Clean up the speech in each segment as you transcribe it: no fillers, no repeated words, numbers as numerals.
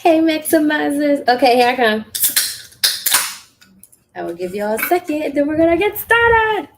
Hey, maximizers. Okay, here I come. I will give y'all a second, then we're gonna get started.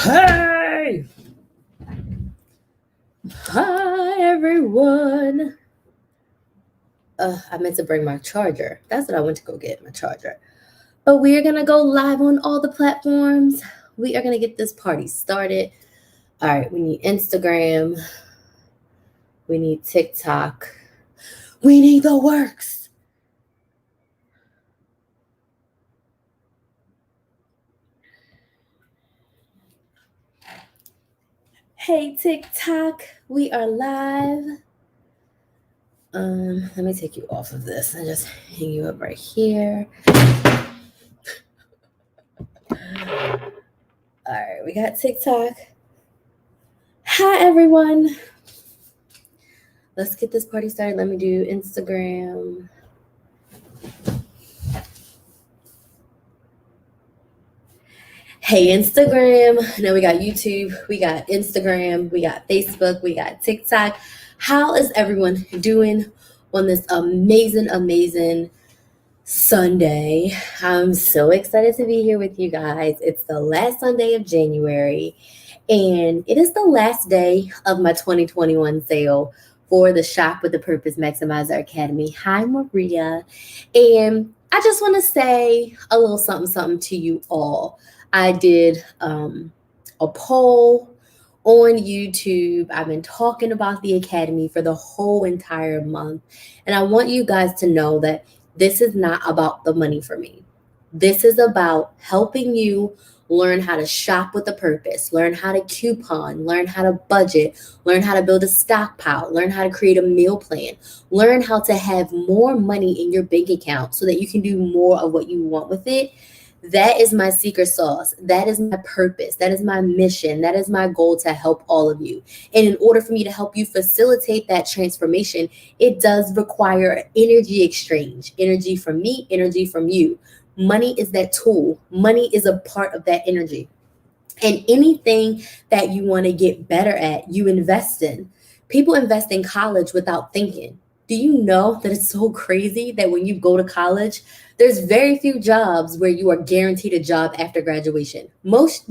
Hey! Hi, everyone. I meant to bring my charger. That's what I went to go get, my charger. But we are gonna go live on all the platforms. We are gonna get this party started. All right, we need Instagram. We need TikTok. We need the works. Hey, TikTok, we are live. Let me take you off of this and just hang you up right here. All right, we got TikTok. Hi, everyone. Let's get this party started. Let me do Instagram. Hey, Instagram. Now we got YouTube, we got Instagram, we got Facebook, we got TikTok. How is everyone doing on this amazing Sunday? I'm so excited to be here with you guys. It's the last Sunday of January, and it is the last day of my 2021 sale for the Shop with the Purpose Maximizer Academy. Hi, Maria. And I just want to say a little something to you all. I did a poll on YouTube. I've been talking about the Academy for the whole entire month. And I want you guys to know that this is not about the money for me. This is about helping you learn how to shop with a purpose, learn how to coupon, learn how to budget, learn how to build a stockpile, learn how to create a meal plan, learn how to have more money in your bank account so that you can do more of what you want with it. That is my secret sauce. That is my purpose. That is my mission. That is my goal to help all of you. And in order for me to help you facilitate that transformation, it does require energy exchange, energy from me, energy from you. Money is that tool. Money is a part of that energy. And anything that you want to get better at, you invest in. People invest in college without thinking. Do you know that it's so crazy that when you go to college, there's very few jobs where you are guaranteed a job after graduation. Most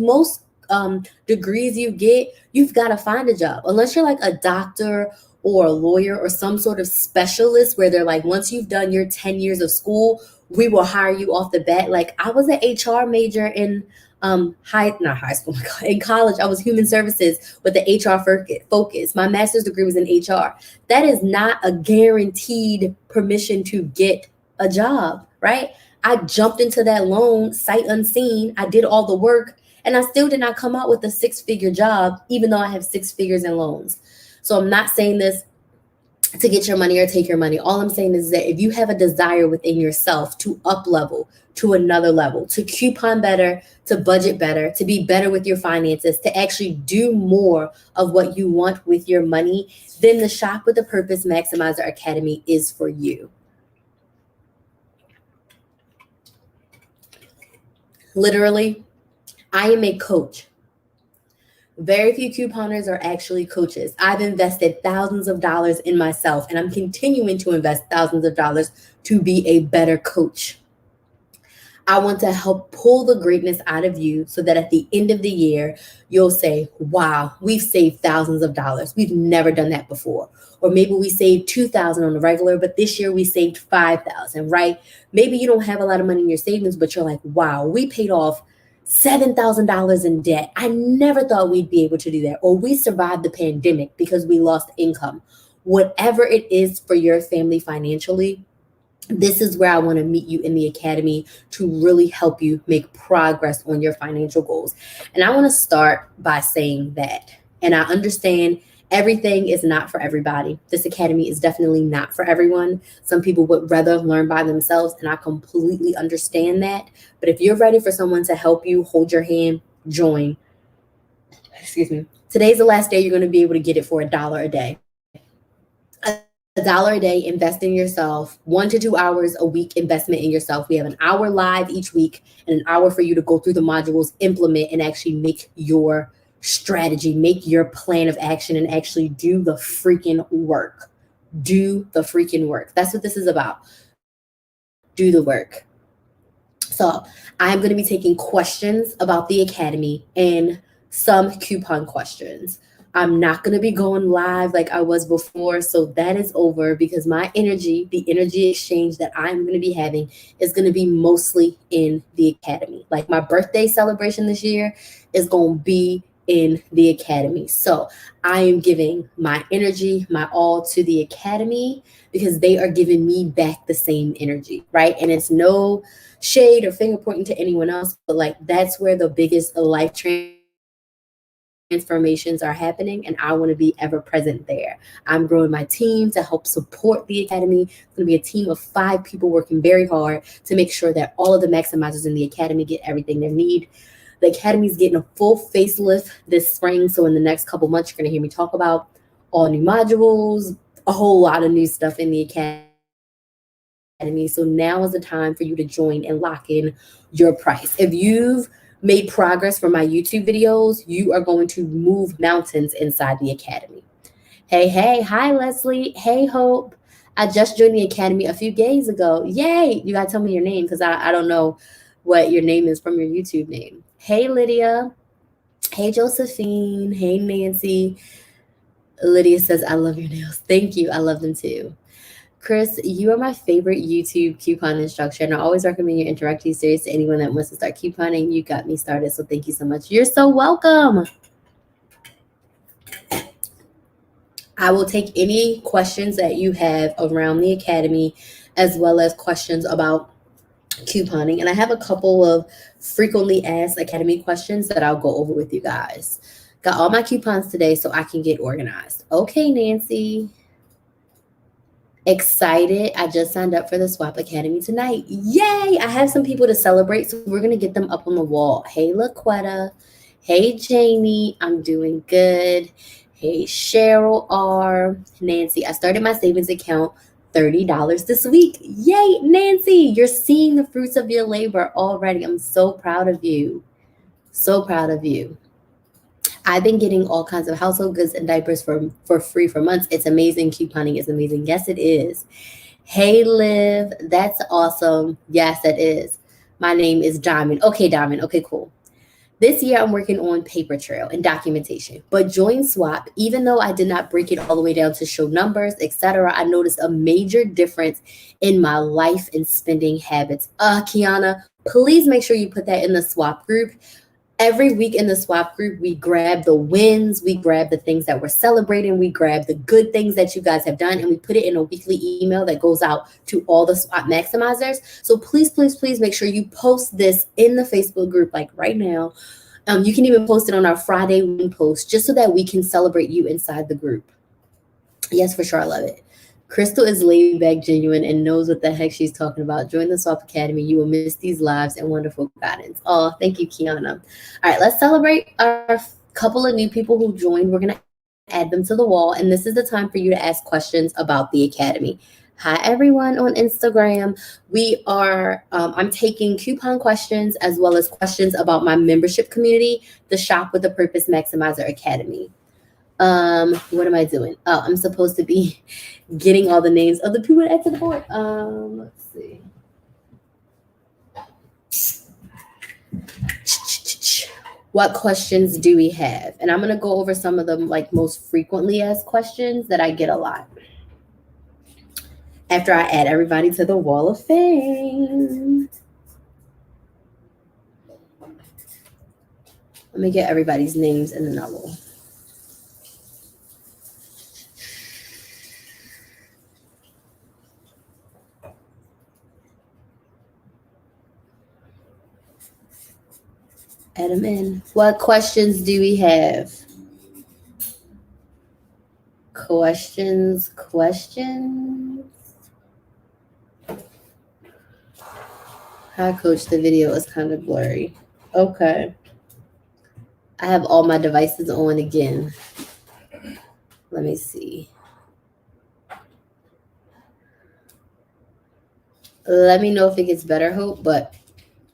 degrees you get, you've got to find a job. Unless you're like a doctor or a lawyer or some sort of specialist where they're like, once you've done your 10 years of school, we will hire you off the bat. Like I was an HR major in not high school, in college. I was human services with the HR focus. My master's degree was in HR. That is not a guaranteed permission to get a job, right? I jumped into that loan sight unseen. I did all the work and I still did not come out with a 6-figure job, even though I have 6 figures in loans. So I'm not saying this to get your money or take your money. All I'm saying is that if you have a desire within yourself to up level to another level, to coupon better, to budget better, to be better with your finances, to actually do more of what you want with your money, then the Shop with a Purpose Maximizer Academy is for you. Literally, I am a coach. Very few couponers are actually coaches. I've invested thousands of dollars in myself, and I'm continuing to invest thousands of dollars to be a better coach. I want to help pull the greatness out of you so that at the end of the year, you'll say, wow, we've saved thousands of dollars. We've never done that before. Or maybe we saved 2,000 on the regular, but this year we saved 5,000, right? Maybe you don't have a lot of money in your savings, but you're like, wow, we paid off $7,000 in debt. I never thought we'd be able to do that. Or we survived the pandemic because we lost income. Whatever it is for your family financially, this is where I want to meet you in the academy to really help you make progress on your financial goals. And I want to start by saying that, and I understand everything is not for everybody. This academy is definitely not for everyone. Some people would rather learn by themselves, and I completely understand that. But if you're ready for someone to help you, hold your hand, join. Excuse me. Today's the last day you're going to be able to get it for $1 a day. $1 a day, invest in yourself, 1 to 2 hours a week investment in yourself. We have an hour live each week and an hour for you to go through the modules, implement, and actually make your strategy, make your plan of action, and actually do the freaking work. Do the freaking work. That's what this is about. Do the work. So I'm going to be taking questions about the academy and some coupon questions. I'm not going to be going live like I was before. So that is over because my energy, the energy exchange that I'm going to be having is going to be mostly in the academy. Like my birthday celebration this year is going to be in the academy. So I am giving my energy, my all to the academy because they are giving me back the same energy, right? And it's no shade or finger pointing to anyone else, but like that's where the biggest life transformations are happening, and I want to be ever present there. I'm growing my team to help support the academy. It's going to be a team of 5 people working very hard to make sure that all of the maximizers in the academy get everything they need. The academy is getting a full facelift this spring, so in the next couple months, you're going to hear me talk about all new modules, a whole lot of new stuff in the academy. So now is the time for you to join and lock in your price. If you've made progress from my YouTube videos, you are going to move mountains inside the academy. Hey, hi Leslie. Hey Hope. I just joined the academy a few days ago. Yay! You gotta tell me your name because I don't know what your name is from your YouTube name. Hey Lydia. Hey Josephine. Hey Nancy. Lydia says, I love your nails. Thank you. I love them too. Krys, you are my favorite YouTube coupon instructor, and I always recommend your interactive series to anyone that wants to start couponing. You got me started, so thank you so much. You're so welcome. I will take any questions that you have around the academy, as well as questions about couponing. And I have a couple of frequently asked academy questions that I'll go over with you guys. Got all my coupons today so I can get organized. Okay, Nancy. Excited. I just signed up for the Swap Academy tonight. Yay! I have some people to celebrate, so we're going to get them up on the wall. Hey, LaQuetta. Hey, Jamie. I'm doing good. Hey, Cheryl R. Nancy, I started my savings account $30 this week. Yay, Nancy. You're seeing the fruits of your labor already. I'm so proud of you. So proud of you. I've been getting all kinds of household goods and diapers for free for months. It's amazing. Couponing is amazing. Yes, it is. Hey, Liv. That's awesome. Yes, that is. My name is Diamond. Okay, Diamond. Okay, cool. This year, I'm working on paper trail and documentation. But join Swap, even though I did not break it all the way down to show numbers, etc., I noticed a major difference in my life and spending habits. Kiana, please make sure you put that in the Swap group. Every week in the Swap group, we grab the wins, we grab the things that we're celebrating, we grab the good things that you guys have done, and we put it in a weekly email that goes out to all the Swap maximizers. So please, please, please make sure you post this in the Facebook group like right now. You can even post it on our Friday win post just so that we can celebrate you inside the group. Yes, for sure. I love it. Crystal is laid back, genuine, and knows what the heck she's talking about. Join the Swap Academy. You will miss these lives and wonderful guidance. Oh, thank you, Kiana. All right, let's celebrate our couple of new people who joined. We're going to add them to the wall, and this is the time for you to ask questions about the Academy. Hi, everyone on Instagram. We are, I'm taking coupon questions as well as questions about my membership community, the Shop with a Purpose Maximizer Academy. What am I doing? Oh, I'm supposed to be getting all the names of the people that add to the board. Let's see. What questions do we have? And I'm going to go over some of them like most frequently asked questions that I get a lot. After I add everybody to the wall of fame. Let me get everybody's names and then I will. Add them in. What questions do we have? Questions. Hi, Coach. The video is kind of blurry. Okay. I have all my devices on again. Let me see. Let me know if it gets better, Hope, but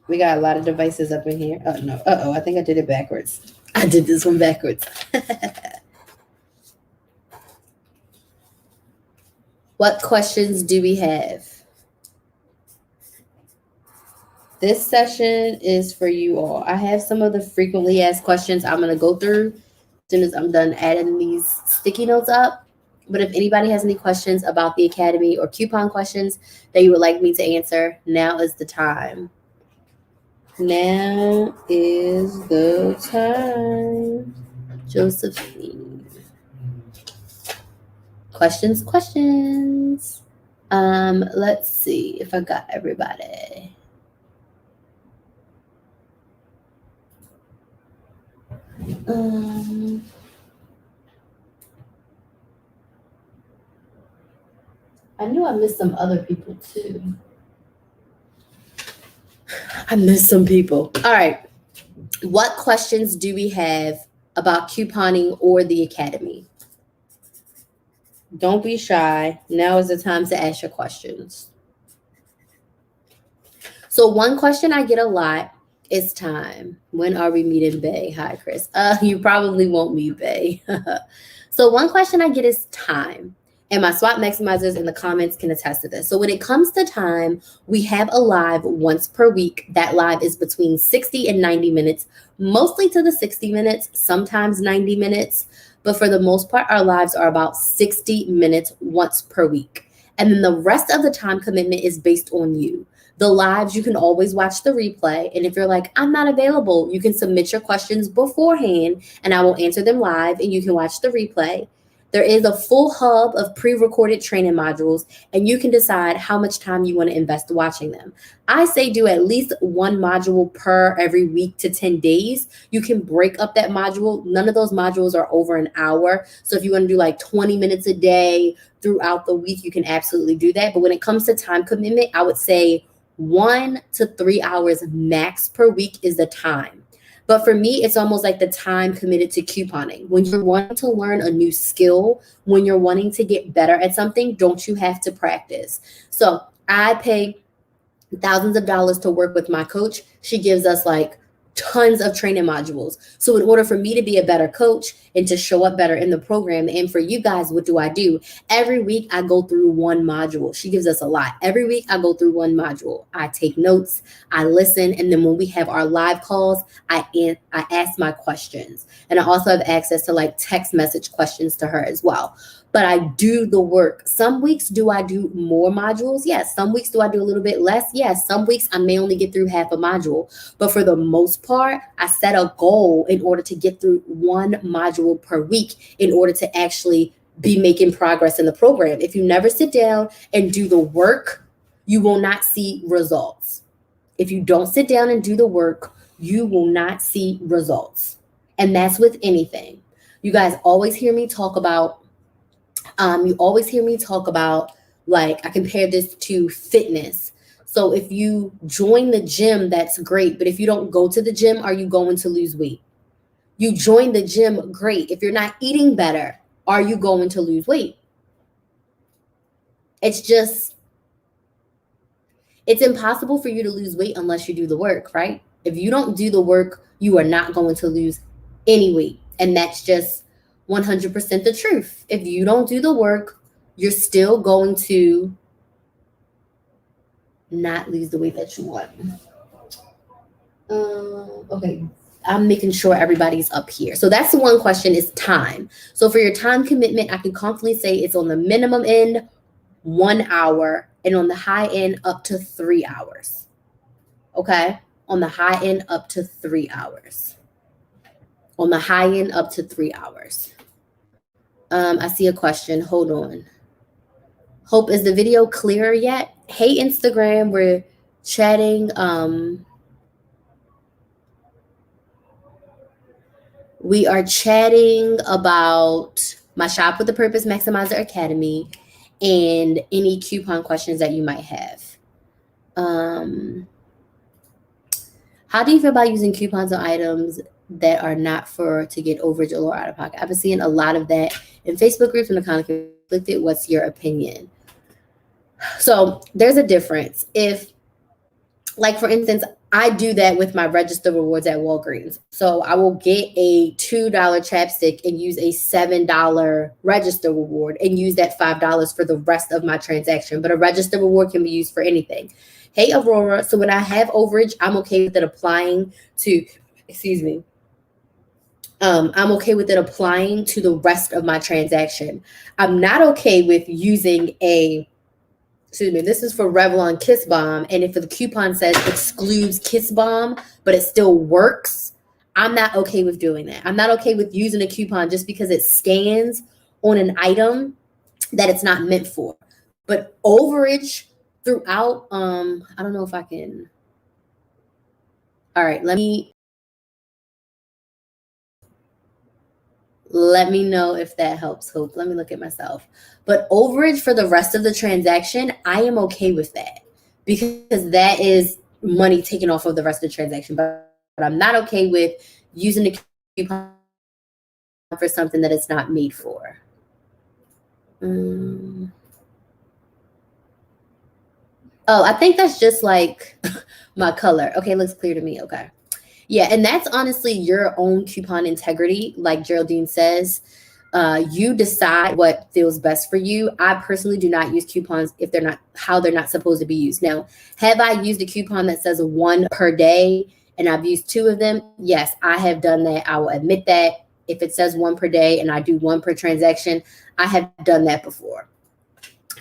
we got a lot of devices up in here. Oh, no. Uh-oh, I think I did it backwards. I did this one backwards. What questions do we have? This session is for you all. I have some of the frequently asked questions I'm going to go through as soon as I'm done adding these sticky notes up. But if anybody has any questions about the Academy or coupon questions that you would like me to answer, now is the time. Now is the time. Josephine. Questions. Let's see if I got everybody. I knew I missed some other people too. I missed some people. All right. What questions do we have about couponing or the Academy? Don't be shy. Now is the time to ask your questions. So one question I get a lot is time. When are we meeting Bay? Hi, Krys. You probably won't meet Bay. So one question I get is time. And my SWOT maximizers in the comments can attest to this. So when it comes to time, we have a live once per week. That live is between 60 and 90 minutes, mostly to the 60 minutes, sometimes 90 minutes. But for the most part, our lives are about 60 minutes once per week. And then the rest of the time commitment is based on you. The lives, you can always watch the replay. And if you're like, I'm not available, you can submit your questions beforehand and I will answer them live and you can watch the replay. There is a full hub of pre-recorded training modules, and you can decide how much time you want to invest watching them. I say do at least one module per every week to 10 days. You can break up that module. None of those modules are over an hour. So if you want to do like 20 minutes a day throughout the week, you can absolutely do that. But when it comes to time commitment, I would say 1 to 3 hours max per week is the time. But for me, it's almost like the time committed to couponing. When you're wanting to learn a new skill, when you're wanting to get better at something, don't you have to practice? So I pay thousands of dollars to work with my coach. She gives us like tons of training modules. So in order for me to be a better coach and to show up better in the program, and for you guys, what do? Every week I go through one module. She gives us a lot. Every week I go through one module. I take notes, I listen, and then when we have our live calls, I ask my questions. And I also have access to like text message questions to her as well. But I do the work. Some weeks, do I do more modules? Yes. Some weeks, do I do a little bit less? Yes. Some weeks, I may only get through half a module. But for the most part, I set a goal in order to get through one module per week in order to actually be making progress in the program. If you never sit down and do the work, you will not see results. If you don't sit down and do the work, you will not see results. And that's with anything. You guys always hear me talk about like, I compare this to fitness. So if you join the gym, that's great. But if you don't go to the gym, are you going to lose weight? You join the gym, great. If you're not eating better, are you going to lose weight? It's impossible for you to lose weight unless you do the work, right? If you don't do the work, you are not going to lose any weight. And that's just 100% the truth. If you don't do the work, you're still going to not lose the weight that you want. Okay, I'm making sure everybody's up here. So that's the one question, is time. So for your time commitment, I can confidently say it's on the minimum end, 1 hour, and on the high end, up to 3 hours. Okay? On the high end, up to 3 hours. On the high end, up to 3 hours. I see a question. Hold on. Hope, is the video clear yet? Hey, Instagram, we're chatting. We are chatting about my Shop with a Purpose Maximizer Academy and any coupon questions that you might have. How do you feel about using coupons on items that are not to get overage or out of pocket? I've been seeing a lot of that in Facebook groups and the kind of conflicted. What's your opinion? So there's a difference. If, like, for instance, I do that with my register rewards at Walgreens. So I will get a $2 chapstick and use a $7 register reward and use that $5 for the rest of my transaction. But a register reward can be used for anything. Hey, Aurora. So when I have overage, I'm okay with it applying to, I'm okay with it applying to the rest of my transaction. I'm not okay with using this is for Revlon Kiss Bomb, and if the coupon says excludes Kiss Bomb, but it still works, I'm not okay with doing that. I'm not okay with using a coupon just because it scans on an item that it's not meant for. But overage throughout, I don't know if I can. All right, let me know if that helps, Hope. Let me look at myself. But overage for the rest of the transaction, I am okay with that because that is money taken off of the rest of the transaction. But I'm not okay with using a coupon for something that it's not made for. Oh, I think that's just like my color. Okay, it looks clear to me. Okay. Yeah, and that's honestly your own coupon integrity. Like Geraldine says, you decide what feels best for you. I personally do not use coupons if they're not supposed to be used. Now, have I used a coupon that says 1 per day and I've used 2 of them? Yes, I have done that. I will admit that. If it says 1 per day and I do 1 per transaction, I have done that before.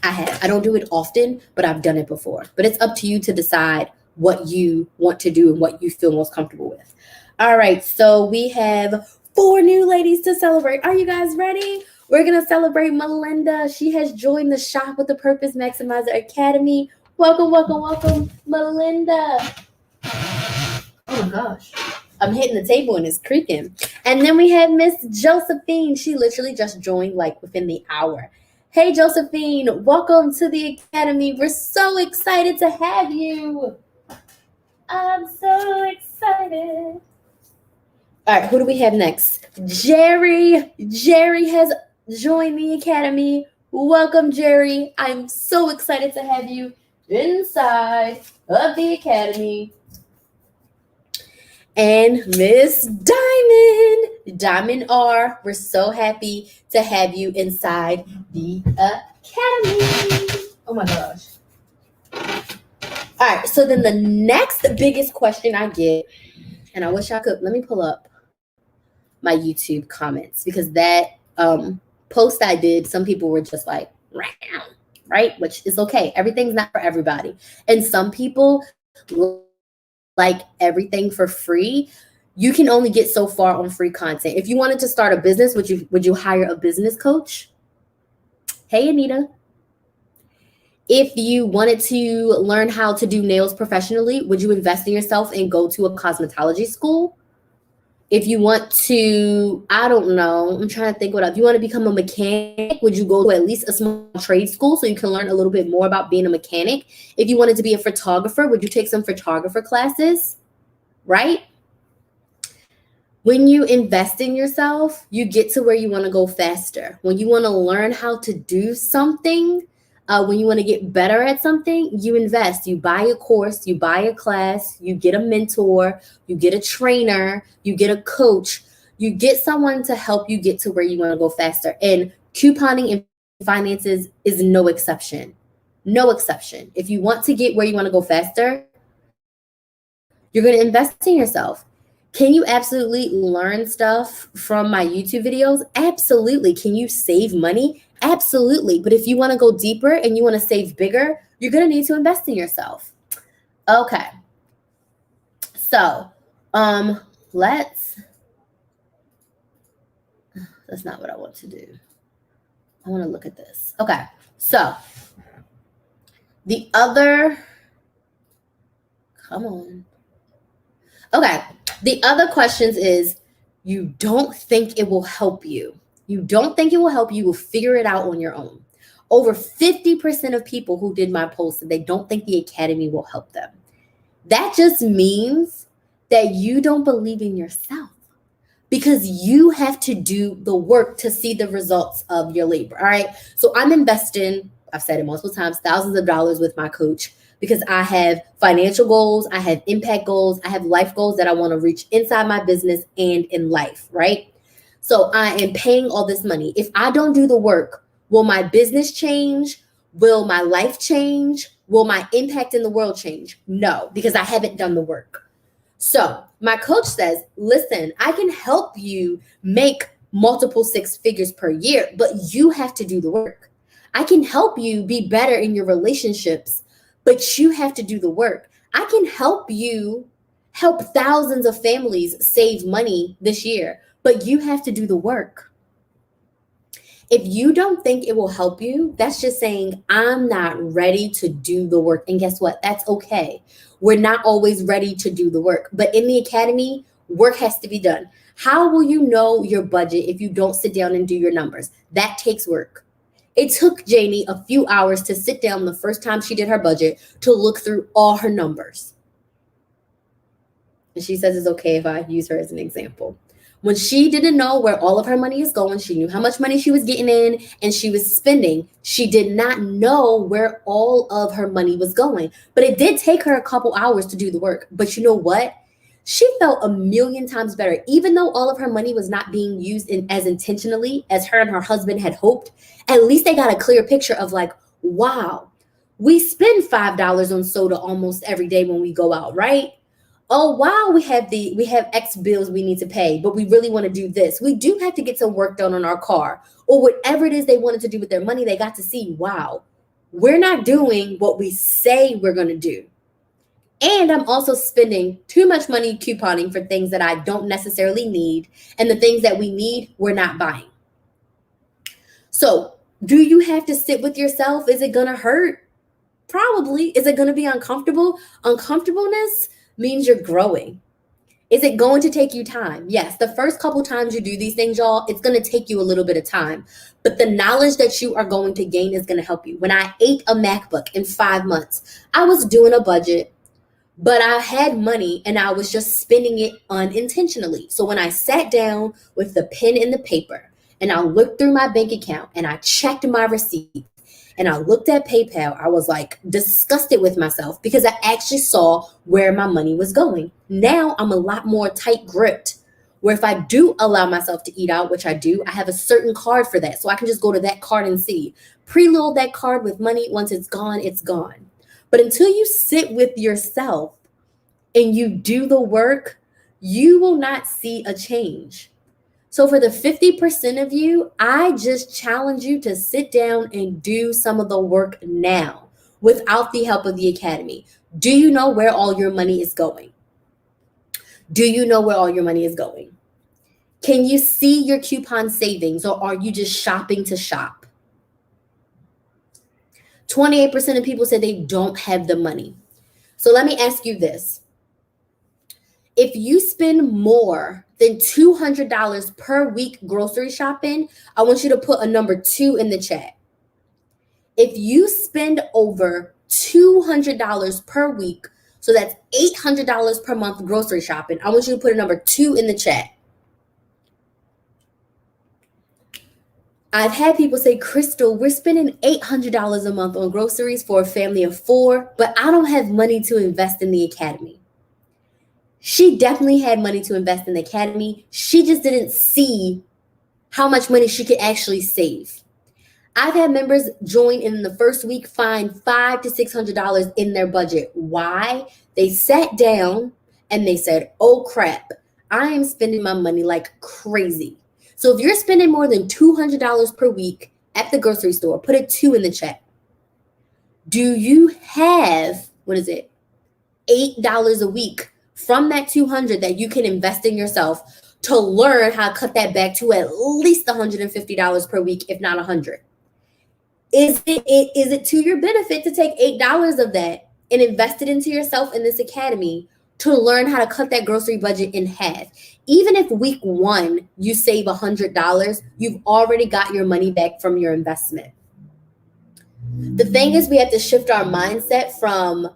I don't do it often, but I've done it before. But it's up to you to decide what you want to do and what you feel most comfortable with. All right, so we have 4 new ladies to celebrate. Are you guys ready? We're going to celebrate Melinda. She has joined the Shop with a Purpose Maximizer Academy. Welcome, welcome, welcome, Melinda. Oh my gosh. I'm hitting the table and it's creaking. And then we have Miss Josephine. She literally just joined like within the hour. Hey, Josephine, welcome to the Academy. We're so excited to have you. I'm so excited. All right, who do we have next? Jerry. Jerry has joined the Academy. Welcome, Jerry. I'm so excited to have you inside of the Academy. And Miss Diamond R, we're so happy to have you inside the Academy. Oh my gosh. All right, so then the next biggest question I get, and I wish I could, let me pull up my YouTube comments because that post I did, some people were just like, right? Which is okay. Everything's not for everybody. And some people like everything for free. You can only get so far on free content. If you wanted to start a business, would you hire a business coach? Hey, Anita. If you wanted to learn how to do nails professionally, would you invest in yourself and go to a cosmetology school? If you want to, I don't know, I'm trying to think what else. If you want to become a mechanic, would you go to at least a small trade school so you can learn a little bit more about being a mechanic? If you wanted to be a photographer, would you take some photographer classes? Right? When you invest in yourself, you get to where you want to go faster. When you want to learn how to do something, when you want to get better at something, you invest. You buy a course, you buy a class, you get a mentor, you get a trainer, you get a coach, you get someone to help you get to where you want to go faster. And couponing and finances is no exception. No exception. If you want to get where you want to go faster, you're going to invest in yourself. Can you absolutely learn stuff from my YouTube videos? Absolutely. Can you save money? Absolutely. But if you want to go deeper and you want to save bigger, you're going to need to invest in yourself. Okay. So, that's not what I want to do. I want to look at this. Okay. So, come on. Okay. The other questions is, you don't think it will help you. You don't think it will help you. You will figure it out on your own. Over 50% of people who did my post said they don't think the academy will help them. That just means that you don't believe in yourself, because you have to do the work to see the results of your labor. All right. So I'm investing, I've said it multiple times, thousands of dollars with my coach, because I have financial goals, I have impact goals, I have life goals that I want to reach inside my business and in life, right? So I am paying all this money. If I don't do the work, will my business change? Will my life change? Will my impact in the world change? No, because I haven't done the work. So my coach says, listen, I can help you make multiple six figures per year, but you have to do the work. I can help you be better in your relationships, but you have to do the work. I can help you help thousands of families save money this year, but you have to do the work. If you don't think it will help you, that's just saying, I'm not ready to do the work. And guess what? That's okay. We're not always ready to do the work. But in the academy, work has to be done. How will you know your budget if you don't sit down and do your numbers? That takes work. It took Janie a few hours to sit down the first time she did her budget to look through all her numbers. And she says it's okay if I use her as an example. When she didn't know where all of her money is going, she knew how much money she was getting in and she was spending. She did not know where all of her money was going. But it did take her a couple hours to do the work. But you know what? She felt a million times better. Even though all of her money was not being used as intentionally as her and her husband had hoped, at least they got a clear picture of like, wow, we spend $5 on soda almost every day when we go out, right? Oh wow, we have X bills we need to pay, but we really want to do this. We do have to get some work done on our car, or whatever it is they wanted to do with their money. They got to see, wow, we're not doing what we say we're going to do. And I'm also spending too much money couponing for things that I don't necessarily need, and the things that we need, we're not buying. So, do you have to sit with yourself? Is it going to hurt? Probably. Is it going to be uncomfortable? Uncomfortableness means you're growing. Is it going to take you time? Yes. The first couple times you do these things, y'all, it's going to take you a little bit of time. But the knowledge that you are going to gain is going to help you. When I ate a MacBook in 5 months, I was doing a budget, but I had money and I was just spending it unintentionally. So when I sat down with the pen and the paper and I looked through my bank account and I checked my receipts, and I looked at PayPal, I was like disgusted with myself because I actually saw where my money was going. Now I'm a lot more tight gripped, where if I do allow myself to eat out, which I do, I have a certain card for that. So I can just go to that card and see. Preload that card with money. Once it's gone, it's gone. But until you sit with yourself and you do the work, you will not see a change. So for the 50% of you, I just challenge you to sit down and do some of the work now without the help of the academy. Do you know where all your money is going? Do you know where all your money is going? Can you see your coupon savings, or are you just shopping to shop? 28% of people said they don't have the money. So let me ask you this. If you spend more than $200 per week grocery shopping, I want you to put a number 2 in the chat. If you spend over $200 per week, so that's $800 per month grocery shopping, I want you to put a number 2 in the chat. I've had people say, Crystal, we're spending $800 a month on groceries for a family of 4, but I don't have money to invest in the academy. She definitely had money to invest in the academy. She just didn't see how much money she could actually save. I've had members join in the first week find $500 to $600 in their budget. Why? They sat down and they said, oh crap, I am spending my money like crazy. So if you're spending more than $200 per week at the grocery store, put a 2 in the chat. Do you have, what is it, $8 a week from that 200 that you can invest in yourself to learn how to cut that back to at least $150 per week, if not 100? Is it to your benefit to take $8 of that and invest it into yourself in this academy to learn how to cut that grocery budget in half? Even if week 1 you save $100, you've already got your money back from your investment. The thing is, we have to shift our mindset from,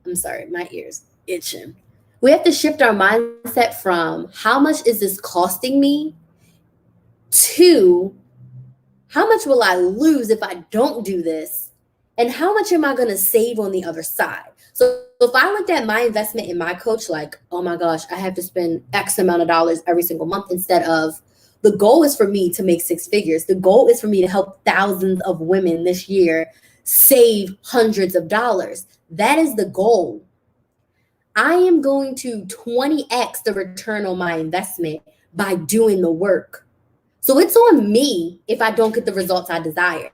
I'm sorry, my ears itching. We have to shift our mindset from how much is this costing me to how much will I lose if I don't do this? And how much am I going to save on the other side? So if I looked at my investment in my coach, like, oh my gosh, I have to spend X amount of dollars every single month, instead of, the goal is for me to make 6 figures. The goal is for me to help thousands of women this year save hundreds of dollars. That is the goal. I am going to 20x the return on my investment by doing the work. So it's on me if I don't get the results I desire.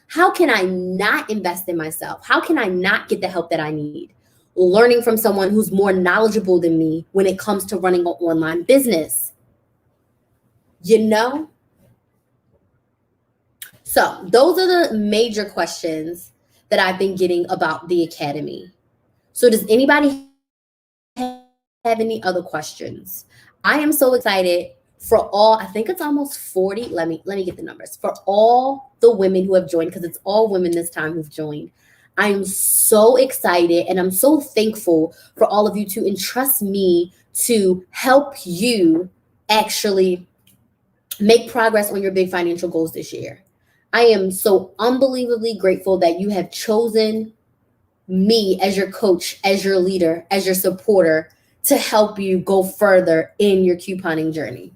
How can I not invest in myself? How can I not get the help that I need? Learning from someone who's more knowledgeable than me when it comes to running an online business. You know? So those are the major questions that I've been getting about the academy. So does anybody have any other questions? I am so excited for all, I think it's almost 40. Let me get the numbers. For all the women who have joined, because it's all women this time who've joined. I am so excited and I'm so thankful for all of you to entrust me to help you actually make progress on your big financial goals this year. I am so unbelievably grateful that you have chosen me as your coach, as your leader, as your supporter to help you go further in your couponing journey.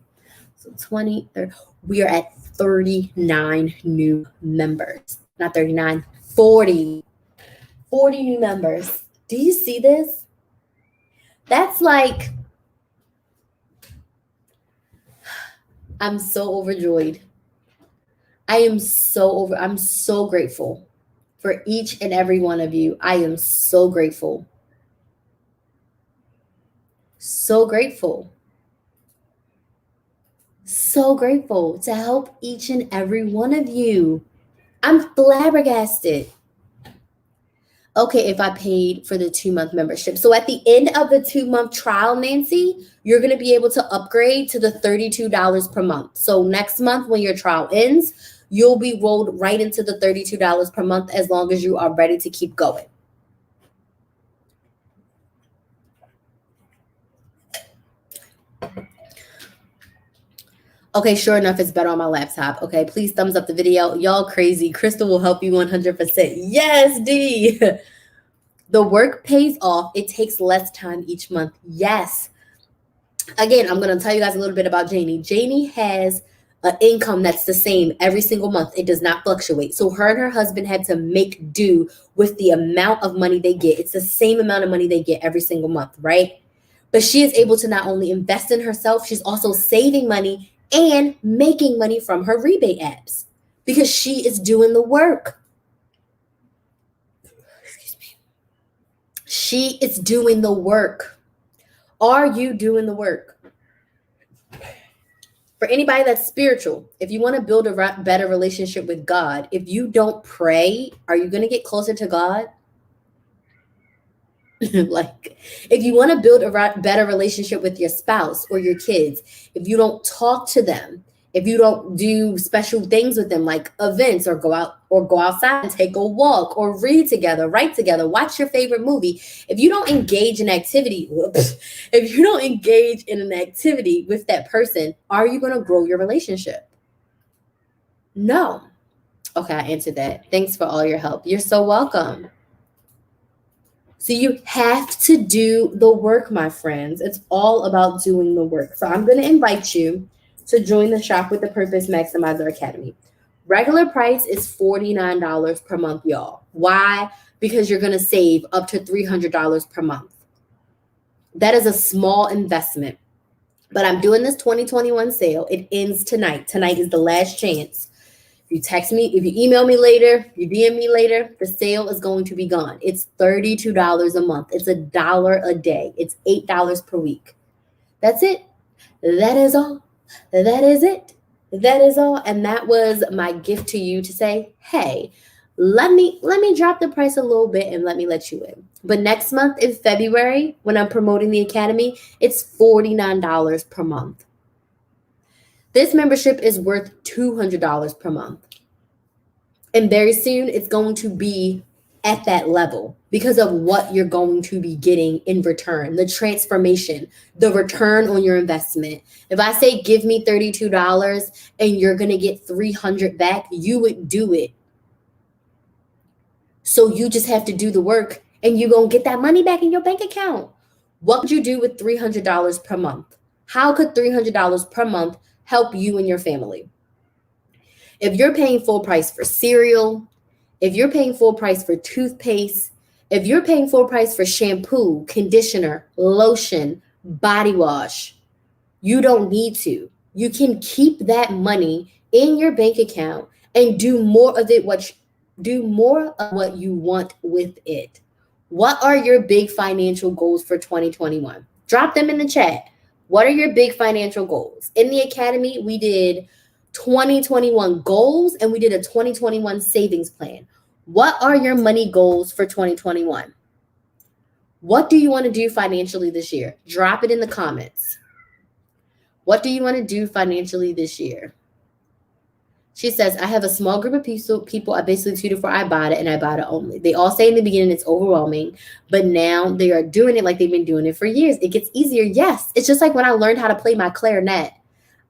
So 20, 30, we are at 39 new members. Not 39, 40. 40 new members. Do you see this? That's like, I'm so overjoyed. I'm so grateful for each and every one of you. I am so grateful. So grateful. So grateful to help each and every one of you. I'm flabbergasted. Okay, if I paid for the 2-month membership. So at the end of the 2-month trial, Nancy, you're going to be able to upgrade to the $32 per month. So next month when your trial ends, you'll be rolled right into the $32 per month as long as you are ready to keep going. Okay, sure enough, it's better on my laptop. Okay, please thumbs up the video. Y'all crazy. Crystal will help you 100%. Yes, D. The work pays off. It takes less time each month. Yes. Again, I'm going to tell you guys a little bit about Janie. Janie has an income that's the same every single month. It does not fluctuate. So her and her husband had to make do with the amount of money they get. It's the same amount of money they get every single month, right? But she is able to not only invest in herself, she's also saving money and making money from her rebate apps because she is doing the work. Excuse me. She is doing the work. Are you doing the work? For anybody that's spiritual, if you want to build a better relationship with God, if you don't pray, are you going to get closer to God? Like, if you want to build a better relationship with your spouse or your kids, if you don't talk to them, if you don't do special things with them, like events or go outside and take a walk or read together, write together, watch your favorite movie. If you don't engage in activity, if you don't engage in an activity with that person, are you going to grow your relationship? No. Okay, I answered that. Thanks for all your help. You're so welcome. So you have to do the work, my friends. It's all about doing the work. So I'm going to invite you to join the Shop with the Purpose Maximizer Academy. Regular price is $49 per month, y'all. Why? Because you're going to save up to $300 per month. That is a small investment. But I'm doing this 2021 sale. It ends tonight. Tonight is the last chance. If you text me, if you email me later, you DM me later, the sale is going to be gone. It's $32 a month. It's $1 a day. It's $8 per week. That's it. That is all. That is it. That is all. And that was my gift to you to say, hey, let me drop the price a little bit and let me let you in. But next month in February, when I'm promoting the academy, it's $49 per month. This membership is worth $200 per month. And very soon it's going to be at that level because of what you're going to be getting in return, the transformation, the return on your investment. If I say, give me $32 and you're going to get $300 back, you would do it. So you just have to do the work and you're going to get that money back in your bank account. What would you do with $300 per month? How could $300 per month help you and your family? If you're paying full price for cereal, if you're paying full price for toothpaste, if you're paying full price for shampoo, conditioner, lotion, body wash, you don't need to. You can keep that money in your bank account and do more of what you want with it. What are your big financial goals for 2021? Drop them in the chat. What are your big financial goals? In the academy, we did 2021 goals and we did a 2021 savings plan. What are your money goals for 2021? What do you want to do financially this year? Drop it in the comments. What do you want to do financially this year? She says, I have a small group of people I basically tutor for Ibotta and Ibotta only. They all say in the beginning it's overwhelming, but now they are doing it like they've been doing it for years. It gets easier. Yes. It's just like when I learned how to play my clarinet.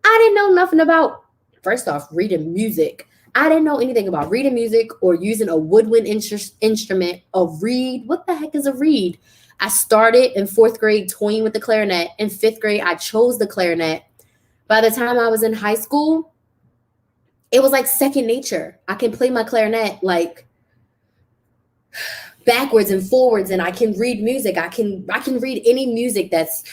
I didn't know nothing about, first off, reading music. I didn't know anything about reading music or using a woodwind instrument. A reed. What the heck is a reed? I started in 4th grade toying with the clarinet. In 5th grade, I chose the clarinet. By the time I was in high school, it was like second nature. I can play my clarinet like backwards and forwards, and I can read music. I can read any music that's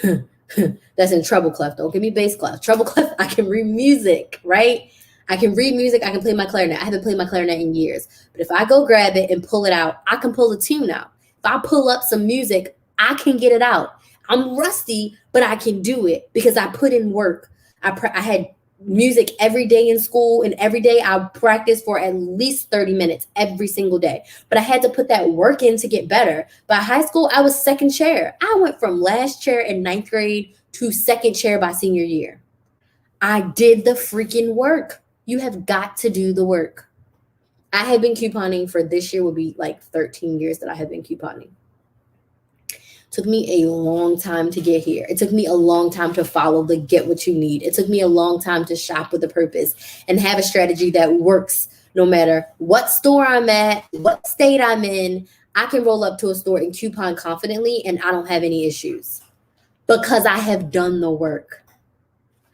that's in treble clef. Don't give me bass clef. Treble clef, I can read music, right? I can read music. I can play my clarinet. I haven't played my clarinet in years. But if I go grab it and pull it out, I can pull a tune out. If I pull up some music, I can get it out. I'm rusty, but I can do it because I put in work. I had music every day in school, and every day I practiced for at least 30 minutes every single day. But I had to put that work in to get better. By high school, I was second chair. I went from last chair in 9th grade to second chair by senior year. I did the freaking work. You have got to do the work. I have been couponing for this year will be like 13 years that I have been couponing. Took me a long time to get here. It took me a long time to follow the get what you need. It took me a long time to shop with a purpose and have a strategy that works no matter what store I'm at, what state I'm in. I can roll up to a store and coupon confidently and I don't have any issues because I have done the work.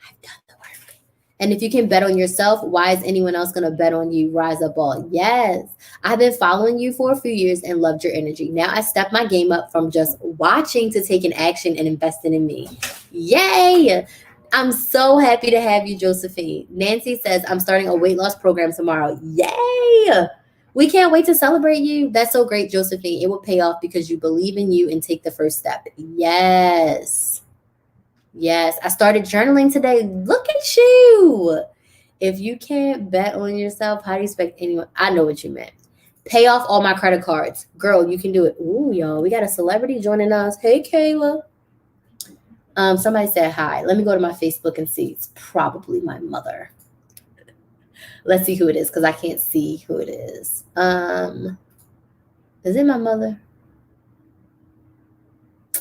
I've done the work. And if you can bet on yourself, why is anyone else going to bet on you? Rise up all. Yes. I've been following you for a few years and loved your energy. Now I step my game up from just watching to taking action and investing in me. Yay! I'm so happy to have you, Josephine. Nancy says, I'm starting a weight loss program tomorrow. Yay! We can't wait to celebrate you. That's so great, Josephine. It will pay off because you believe in you and take the first step. Yes. Yes. I started journaling today. Look at you. If you can't bet on yourself, how do you expect anyone? I know what you meant. Pay off all my credit cards. Girl, you can do it. Ooh, y'all, we got a celebrity joining us. Hey, Kayla. Somebody said hi. Let me go to my Facebook and see. It's probably my mother. Let's see who it is because I can't see who it is. Is it my mother?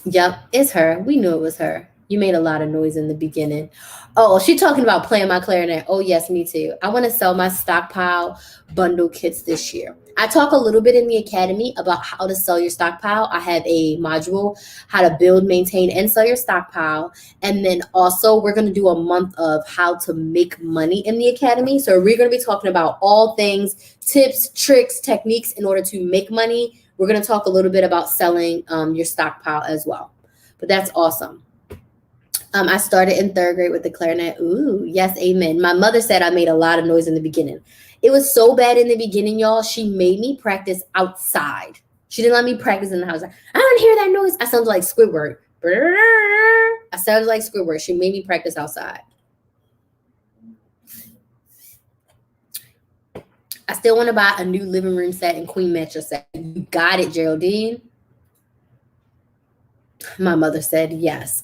Yep, it's her. We knew it was her. You made a lot of noise in the beginning. Oh, she's talking about playing my clarinet. Oh, yes, me too. I want to sell my stockpile bundle kits this year. I talk a little bit in the academy about how to sell your stockpile. I have a module, how to build, maintain, and sell your stockpile. And then also we're going to do a month of how to make money in the academy. So we're going to be talking about all things, tips, tricks, techniques in order to make money. We're going to talk a little bit about selling your stockpile as well. But that's awesome. I started in third grade with the clarinet. Ooh, yes, amen. My mother said I made a lot of noise in the beginning. It was so bad in the beginning, y'all. She made me practice outside. She didn't let me practice in the house. I don't hear that noise. I sounded like Squidward. I sounded like Squidward. She made me practice outside. I still want to buy a new living room set and queen mattress set. You got it, Geraldine. My mother said yes.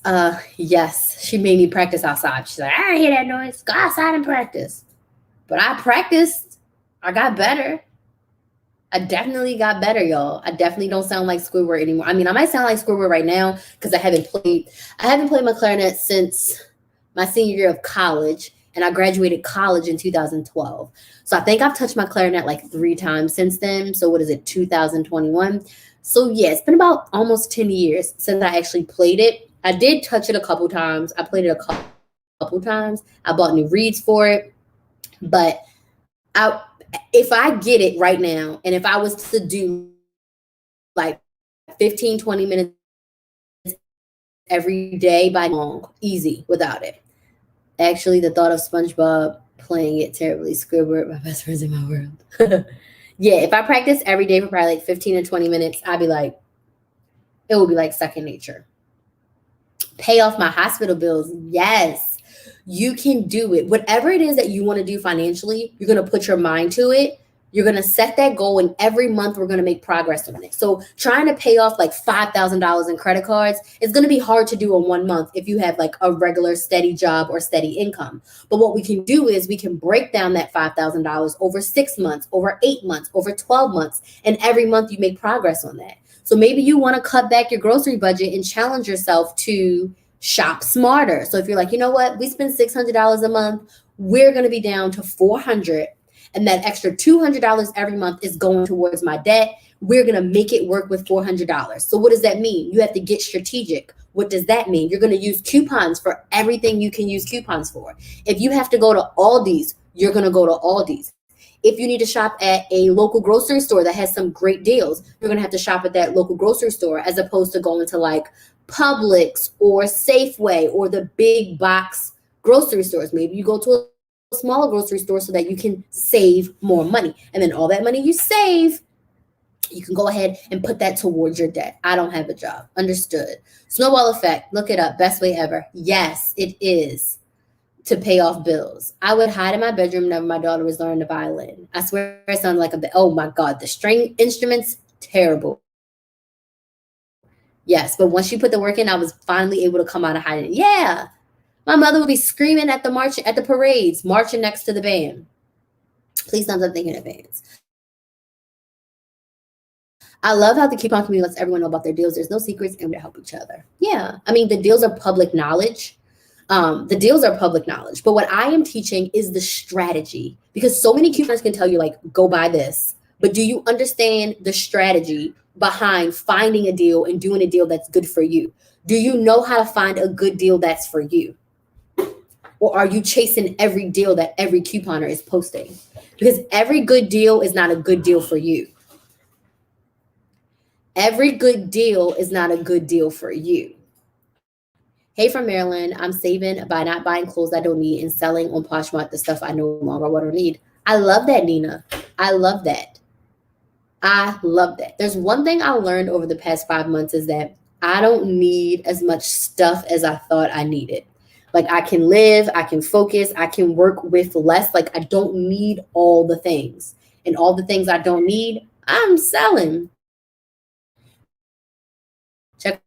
Yes, she made me practice outside. She's like, I don't hear that noise. Go outside and practice. But I practiced. I got better. I definitely got better, y'all. I definitely don't sound like Squidward anymore. I mean, I might sound like Squidward right now because I haven't played my clarinet since my senior year of college, and I graduated college in 2012. So I think I've touched my clarinet like 3 times since then. So what is it, 2021? So yeah, it's been about almost 10 years since I actually played it. I did touch it a couple times. I played it a couple times. I bought new reeds for it. But if I get it right now, and if I was to do like 15, 20 minutes every day by long, easy without it. Actually, the thought of SpongeBob playing it terribly, Squidward, my best friends in my world. Yeah, if I practice every day for probably like 15 to 20 minutes, I'd be like, it will be like second nature. Pay off my hospital bills. Yes, you can do it. Whatever it is that you want to do financially, you're going to put your mind to it. You're going to set that goal, and every month we're going to make progress on it. So trying to pay off like $5,000 in credit cards is going to be hard to do in 1 month if you have like a regular steady job or steady income. But what we can do is we can break down that $5,000 over 6 months, over 8 months, over 12 months, and every month you make progress on that. So maybe you want to cut back your grocery budget and challenge yourself to shop smarter. So if you're like, you know what, we spend $600 a month, we're going to be down to $400. And that extra $200 every month is going towards my debt. We're going to make it work with $400. So what does that mean? You have to get strategic. What does that mean? You're going to use coupons for everything you can use coupons for. If you have to go to Aldi's, you're going to go to Aldi's. If you need to shop at a local grocery store that has some great deals, you're going to have to shop at that local grocery store as opposed to going to like Publix or Safeway or the big box grocery stores. Maybe you go to a smaller grocery store so that you can save more money. And then all that money you save, you can go ahead and put that towards your debt. I don't have a job. Understood. Snowball effect. Look it up. Best way ever. Yes, it is to pay off bills. I would hide in my bedroom whenever my daughter was learning the violin. I swear it sounded like oh my God, the string instruments, terrible. Yes, but once you put the work in, I was finally able to come out of hiding. Yeah. My mother would be screaming at the parades, marching next to the band. Please don't think in advance. I love how the coupon community lets everyone know about their deals. There's no secrets, and we help each other. Yeah, I mean, the deals are public knowledge. But what I am teaching is the strategy, because so many coupons can tell you like, go buy this. But do you understand the strategy behind finding a deal and doing a deal that's good for you? Do you know how to find a good deal that's for you? Or are you chasing every deal that every couponer is posting? Because every good deal is not a good deal for you. Every good deal is not a good deal for you. Hey, from Maryland, I'm saving by not buying clothes I don't need and selling on Poshmark the stuff I no longer want or need. I love that, Nina. I love that. There's one thing I learned over the past 5 months is that I don't need as much stuff as I thought I needed. Like I can live, I can focus, I can work with less. Like I don't need all the things. And all the things I don't need, I'm selling. Check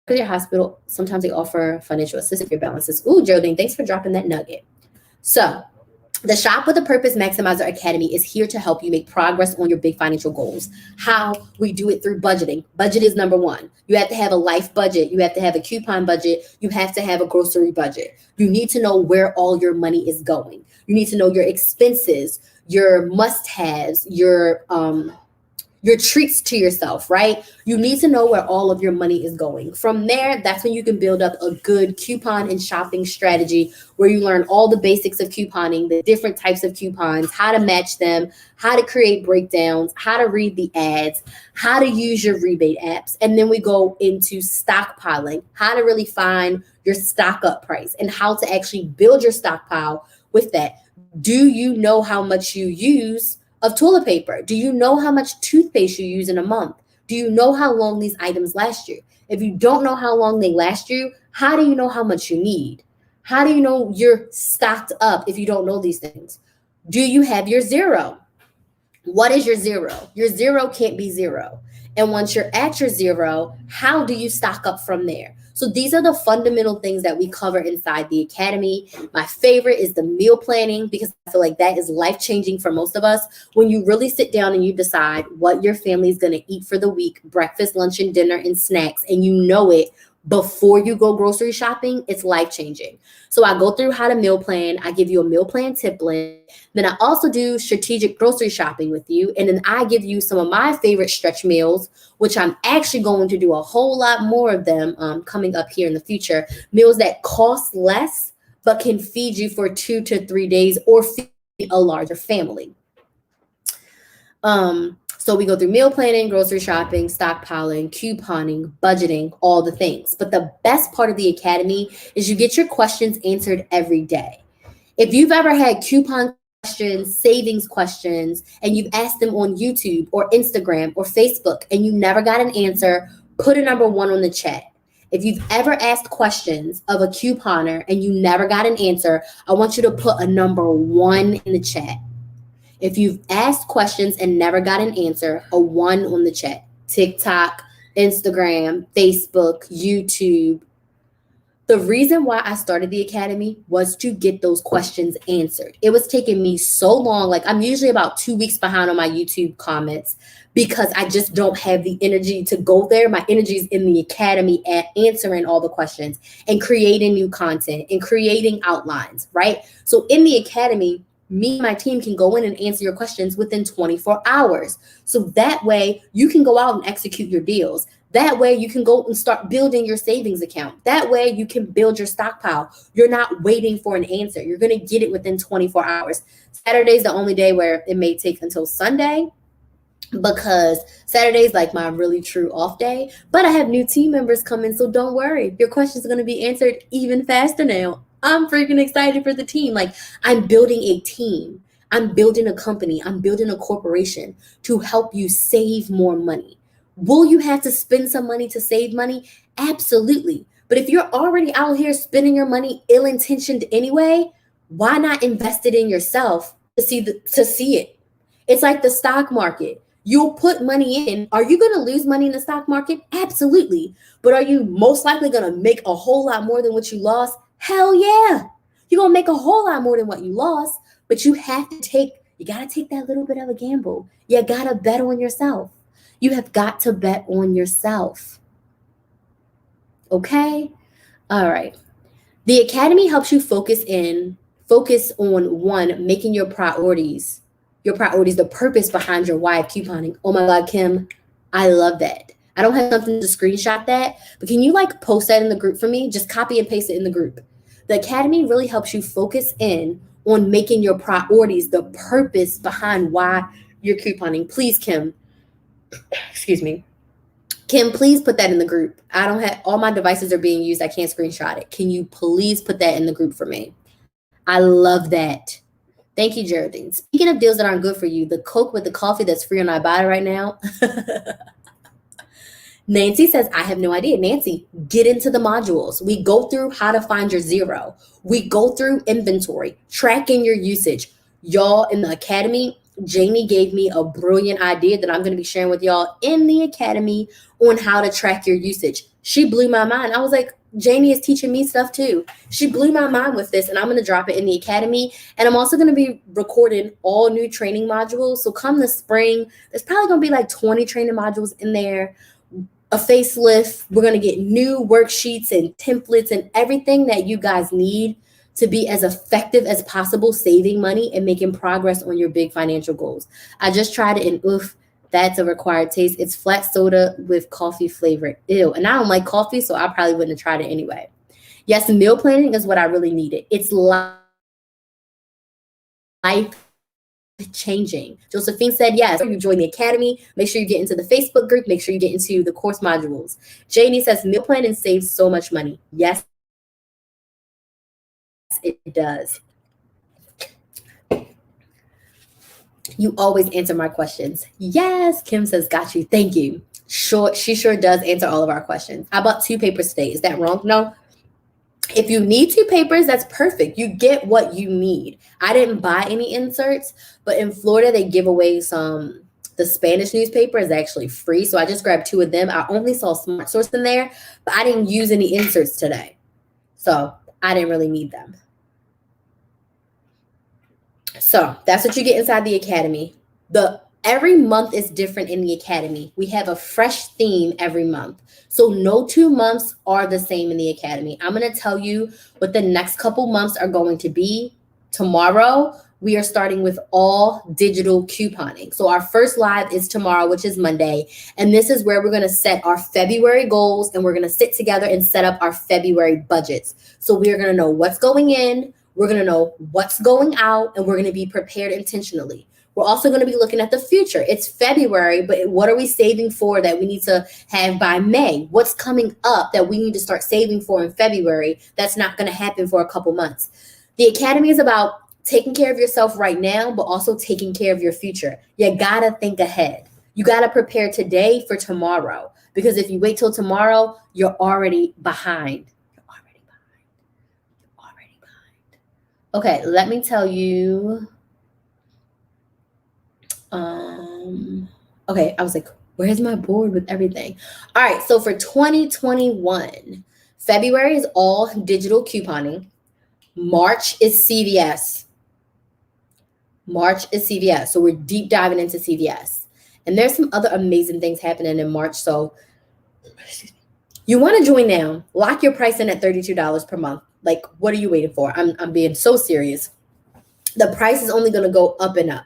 with your hospital. Sometimes they offer financial assistance for your balances. Ooh, Geraldine, thanks for dropping that nugget. So the Shop with a Purpose Maximizer Academy is here to help you make progress on your big financial goals. How? We do it through budgeting. Budget is number one. You have to have a life budget. You have to have a coupon budget. You have to have a grocery budget. You need to know where all your money is going. You need to know your expenses, your must-haves, your your treats to yourself, right? You need to know where all of your money is going. From there, that's when you can build up a good coupon and shopping strategy where you learn all the basics of couponing, the different types of coupons, how to match them, how to create breakdowns, how to read the ads, how to use your rebate apps. And then we go into stockpiling, how to really find your stock up price and how to actually build your stockpile with that. Do you know how much you use of toilet paper? Do you know how much toothpaste you use in a month? Do you know how long these items last you? If you don't know how long they last you, how do you know how much you need? How do you know you're stocked up if you don't know these things? Do you have your zero? What is your zero? Your zero can't be zero. And once you're at your zero, how do you stock up from there? So these are the fundamental things that we cover inside the academy. My favorite is the meal planning because I feel like that is life-changing for most of us. When you really sit down and you decide what your family is going to eat for the week, breakfast, lunch, and dinner, and snacks, and you know it before you go grocery shopping, it's life-changing. So I go through how to meal plan. I give you a meal plan tip list. Then I also do strategic grocery shopping with you. And then I give you some of my favorite stretch meals, which I'm actually going to do a whole lot more of them coming up here in the future. Meals that cost less, but can feed you for 2 to 3 days or feed a larger family. So we go through meal planning, grocery shopping, stockpiling, couponing, budgeting, all the things. But the best part of the academy is you get your questions answered every day. If you've ever had coupon questions, savings questions, and you've asked them on YouTube or Instagram or Facebook and you never got an answer, put a number 1 on the chat. If you've ever asked questions of a couponer and you never got an answer, I want you to put a number 1 in the chat. If you've asked questions and never got an answer, a 1 on the chat. TikTok, Instagram, Facebook, YouTube. The reason why I started the academy was to get those questions answered. It was taking me so long. Like I'm usually about 2 weeks behind on my YouTube comments because I just don't have the energy to go there. My energy is in the academy at answering all the questions and creating new content and creating outlines, right? So in the academy, me and my team can go in and answer your questions within 24 hours. So that way you can go out and execute your deals. That way you can go and start building your savings account. That way you can build your stockpile. You're not waiting for an answer. You're going to get it within 24 hours. Saturday is the only day where it may take until Sunday because Saturday is like my really true off day. But I have new team members coming, so don't worry. Your questions are going to be answered even faster now. I'm freaking excited for the team. Like I'm building a team. I'm building a company. I'm building a corporation to help you save more money. Will you have to spend some money to save money? Absolutely. But if you're already out here spending your money ill-intentioned anyway, why not invest it in yourself to see it? It's like the stock market. You'll put money in. Are you going to lose money in the stock market? Absolutely. But are you most likely going to make a whole lot more than what you lost? Hell yeah. You're going to make a whole lot more than what you lost, but you got to take that little bit of a gamble. You got to bet on yourself. You have got to bet on yourself. Okay? All right. The academy helps you focus on 1, making your priorities, the purpose behind your why of couponing. Oh my God, Kim, I love that. I don't have something to screenshot that, but can you like post that in the group for me? Just copy and paste it in the group. The academy really helps you focus in on making your priorities the purpose behind why you're couponing. Please, Kim, excuse me. Kim, please put that in the group. I don't have, all my devices are being used. I can't screenshot it. Can you please put that in the group for me? I love that. Thank you, Geraldine. Speaking of deals that aren't good for you, the Coke with the coffee that's free on Ibotta right now. Nancy says, I have no idea. Nancy, get into the modules. We go through how to find your zero. We go through inventory, tracking your usage. Y'all in the academy, Janie gave me a brilliant idea that I'm going to be sharing with y'all in the academy on how to track your usage. She blew my mind. I was like, Janie is teaching me stuff too. She blew my mind with this, and I'm going to drop it in the academy. And I'm also going to be recording all new training modules. So come the spring, there's probably going to be like 20 training modules in there. A facelift. We're going to get new worksheets and templates and everything that you guys need to be as effective as possible saving money and making progress on your big financial goals. I just tried it and That's a required taste. It's flat soda with coffee flavor. Ew. And I don't like coffee, so I probably wouldn't have tried it anyway. Yes, meal planning is what I really needed. It's life changing. Josephine said, yes, you join the academy. Make sure you get into the Facebook group. Make sure you get into the course modules. Janie says, meal planning saves so much money. Yes, it does. You always answer my questions. Yes, Kim says, got you. Thank you. Sure, she sure does answer all of our questions. I bought 2 papers today. Is that wrong? No. If you need 2 papers, that's perfect. You get what you need. I didn't buy any inserts, but in Florida, they give away the Spanish newspaper is actually free. So I just grabbed 2 of them. I only saw Smart Source in there, but I didn't use any inserts today. So I didn't really need them. So that's what you get inside the academy. Every month is different in the academy. We have a fresh theme every month. So no 2 months are the same in the academy. I'm going to tell you what the next couple months are going to be. Tomorrow, we are starting with all digital couponing. So our first live is tomorrow, which is Monday. And this is where we're going to set our February goals, and we're going to sit together and set up our February budgets. So we are going to know what's going in, we're going to know what's going out, and we're going to be prepared intentionally. We're also going to be looking at the future. It's February, but what are we saving for that we need to have by May? What's coming up that we need to start saving for in February that's not going to happen for a couple months? The academy is about taking care of yourself right now, but also taking care of your future. You got to think ahead. You got to prepare today for tomorrow, because if you wait till tomorrow, you're already behind. Okay, let me tell you. Okay, I was like, where's my board with everything? All right, so for 2021, February is all digital couponing. March is CVS. So we're deep diving into CVS. And there's some other amazing things happening in March. So you want to join now. Lock your price in at $32 per month. Like, what are you waiting for? I'm being so serious. The price is only going to go up and up.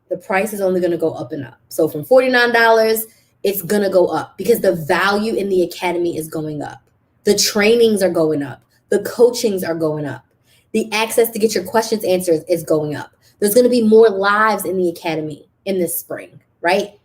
So from $49, it's going to go up because the value in the academy is going up. The trainings are going up. The coachings are going up. The access to get your questions answered is going up. There's going to be more lives in the academy in this spring, right?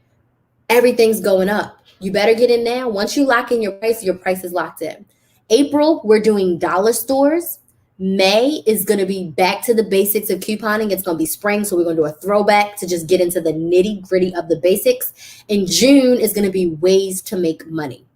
Everything's going up. You better get in now. Once you lock in your price is locked in. April, we're doing dollar stores. May is going to be back to the basics of couponing. It's going to be spring, so we're going to do a throwback to just get into the nitty gritty of the basics. And June is going to be ways to make money.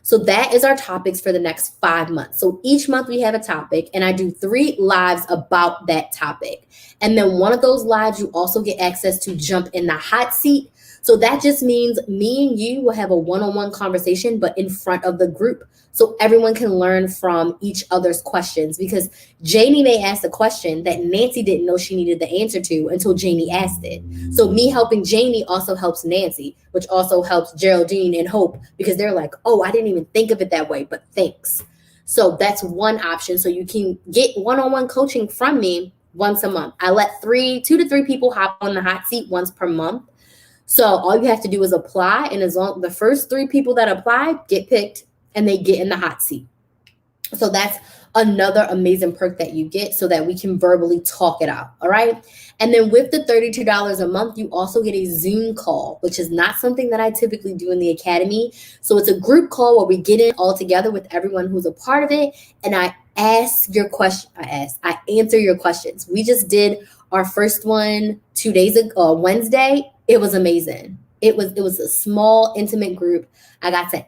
So that is our topics for the next 5 months. So each month we have a topic, and I do 3 lives about that topic. And then one of those lives, you also get access to jump in the hot seat. So that just means me and you will have a one-on-one conversation, but in front of the group. So everyone can learn from each other's questions, because Janie may ask a question that Nancy didn't know she needed the answer to until Janie asked it. So me helping Janie also helps Nancy, which also helps Geraldine and Hope, because they're like, oh, I didn't even think of it that way, but thanks. So that's one option. So you can get one-on-one coaching from me once a month. I let 2 to 3 people hop on the hot seat once per month. So all you have to do is apply, and as long the first 3 people that apply get picked, and they get in the hot seat. So that's another amazing perk that you get, so that we can verbally talk it out. All right. And then with the $32 a month, you also get a Zoom call, which is not something that I typically do in the academy. So it's a group call where we get in all together with everyone who's a part of it. And I answer your questions. We just did our first one 2 days ago, Wednesday. It was amazing. It was a small, intimate group. I got to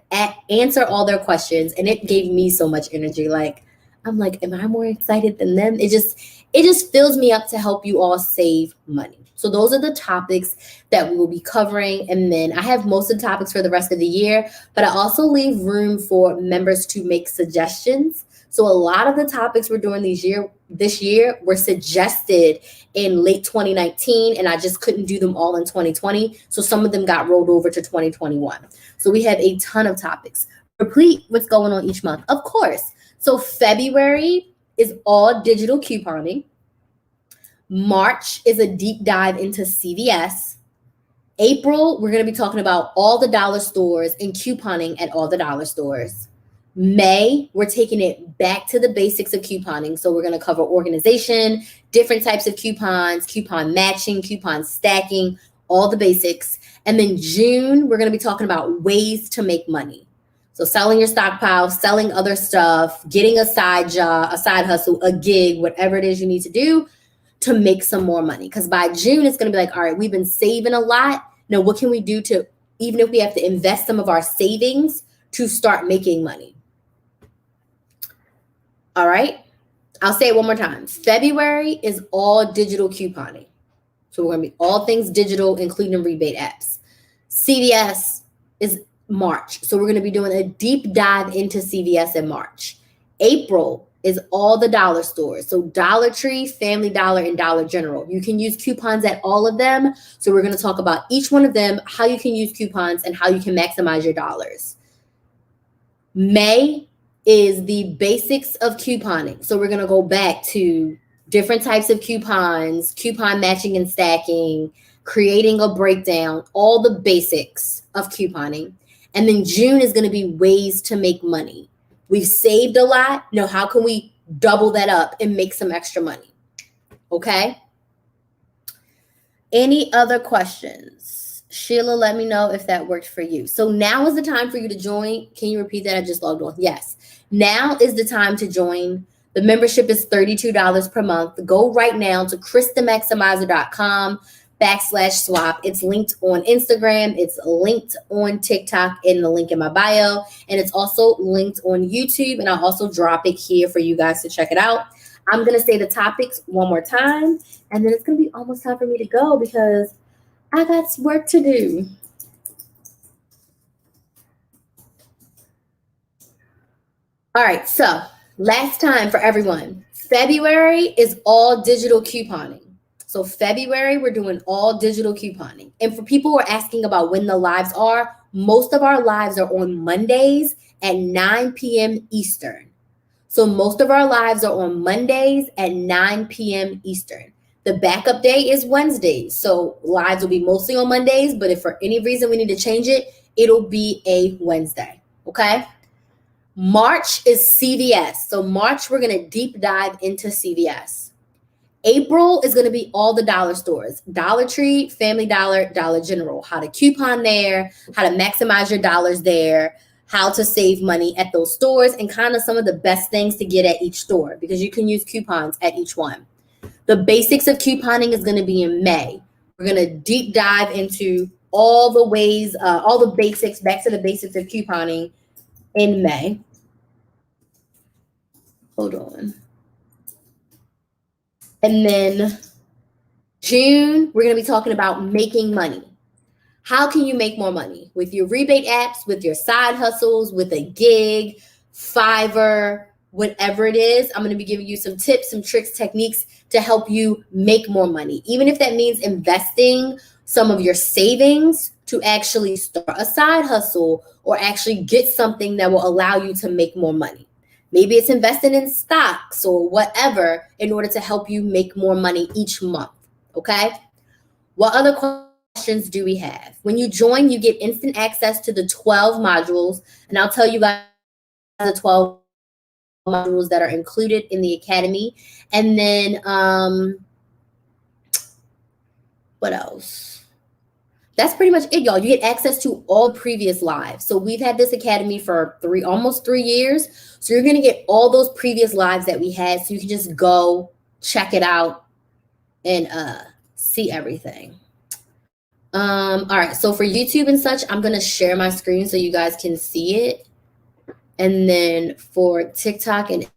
answer all their questions, and it gave me so much energy. Like, I'm like, am I more excited than them? It just fills me up to help you all save money. So those are the topics that we will be covering. And then I have most of the topics for the rest of the year, but I also leave room for members to make suggestions. So a lot of the topics we're doing this year were suggested in late 2019, and I just couldn't do them all in 2020. So some of them got rolled over to 2021. So we have a ton of topics. Repeat what's going on each month, of course. So February is all digital couponing. March is a deep dive into CVS. April, we're going to be talking about all the dollar stores and couponing at all the dollar stores. May, we're taking it back to the basics of couponing. So we're going to cover organization, different types of coupons, coupon matching, coupon stacking, all the basics. And then June, we're going to be talking about ways to make money. So selling your stockpile, selling other stuff, getting a side job, a side hustle, a gig, whatever it is you need to do to make some more money. Because by June, it's going to be like, all right, we've been saving a lot. Now, what can we do to, even if we have to invest some of our savings to start making money? All right. I'll say it one more time. February is all digital couponing. So we're going to be all things digital, including rebate apps. CVS is March. So we're going to be doing a deep dive into CVS in March. April is all the dollar stores. So Dollar Tree, Family Dollar, and Dollar General. You can use coupons at all of them. So we're going to talk about each one of them, how you can use coupons, and how you can maximize your dollars. May is the basics of couponing. So we're going to go back to different types of coupons, coupon matching and stacking, creating a breakdown, all the basics of couponing. And then June is going to be ways to make money. We've saved a lot. Now, how can we double that up and make some extra money? Okay. Any other questions? Sheila, let me know if that worked for you. So now is the time for you to join. Can you repeat that? I just logged on. Yes. Now is the time to join. The membership is $32 per month. Go right now to KrysTheMaximizer.com/swap. It's linked on Instagram. It's linked on TikTok in the link in my bio. And it's also linked on YouTube. And I'll also drop it here for you guys to check it out. I'm going to say the topics one more time. And then it's going to be almost time for me to go because I got work to do. All right. So last time for everyone. February is all digital couponing. So February, we're doing all digital couponing. And for people who are asking about when the lives are, most of our lives are on Mondays at 9 p.m. Eastern. So most of our lives are on Mondays at 9 p.m. Eastern. The backup day is Wednesdays. So lives will be mostly on Mondays, but if for any reason we need to change it, it'll be a Wednesday. Okay? March is CVS. So March, we're going to deep dive into CVS. April is going to be all the dollar stores. Dollar Tree, Family Dollar, Dollar General. How to coupon there, how to maximize your dollars there, how to save money at those stores, and kind of some of the best things to get at each store because you can use coupons at each one. The basics of couponing is going to be in May. We're going to deep dive into all the ways, all the basics, back to the basics of couponing in May. Hold on. And then June, we're going to be talking about making money. How can you make more money? With your rebate apps, with your side hustles, with a gig, Fiverr, whatever it is. I'm going to be giving you some tips, some tricks, techniques to help you make more money. Even if that means investing some of your savings to actually start a side hustle or actually get something that will allow you to make more money. Maybe it's investing in stocks or whatever in order to help you make more money each month. Okay? What other questions do we have? When you join, you get instant access to the 12 modules. And I'll tell you guys the 12 modules that are included in the academy. And then what else? That's pretty much it, y'all. You get access to all previous lives. So we've had this academy for almost 3 years. So you're going to get all those previous lives that we had. So you can just go check it out and see everything. All right. So for YouTube and such, I'm going to share my screen so you guys can see it. And then for TikTok and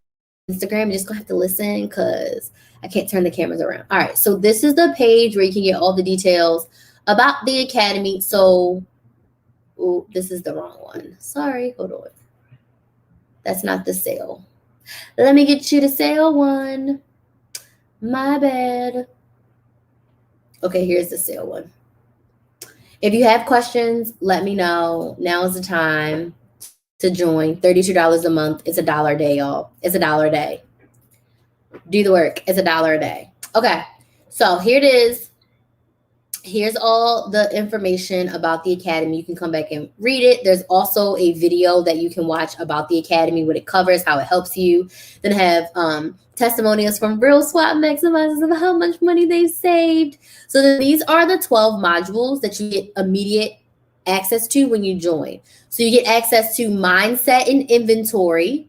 Instagram, you're just going to have to listen because I can't turn the cameras around. All right. So this is the page where you can get all the details about the academy. So, oh, this is the wrong one. Sorry, hold on. That's not the sale. Let me get you the sale one. My bad. Okay, here's the sale one. If you have questions, let me know. Now is the time to join. $32 a month. It's $1 a day, y'all. It's $1 a day. Do the work. It's $1 a day. Okay, so here it is. Here's all the information about the Academy. You can come back and read it. There's also a video that you can watch about the Academy, what it covers, how it helps you. Then have testimonials from real swap maximizers of how much money they've saved. So then these are the 12 modules that you get immediate access to when you join. So you get access to mindset and inventory.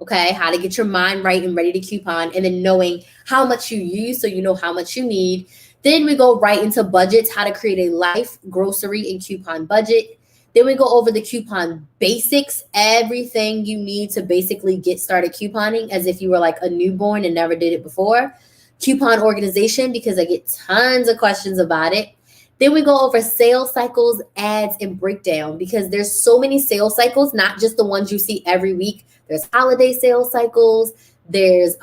Okay, how to get your mind right and ready to coupon, and then knowing how much you use so you know how much you need. Then we go right into budgets, how to create a life, grocery, and coupon budget. Then we go over the coupon basics, everything you need to basically get started couponing as if you were like a newborn and never did it before. Coupon organization, because I get tons of questions about it. Then we go over sales cycles, ads, and breakdown, because there's so many sales cycles, not just the ones you see every week. There's holiday sales cycles. There's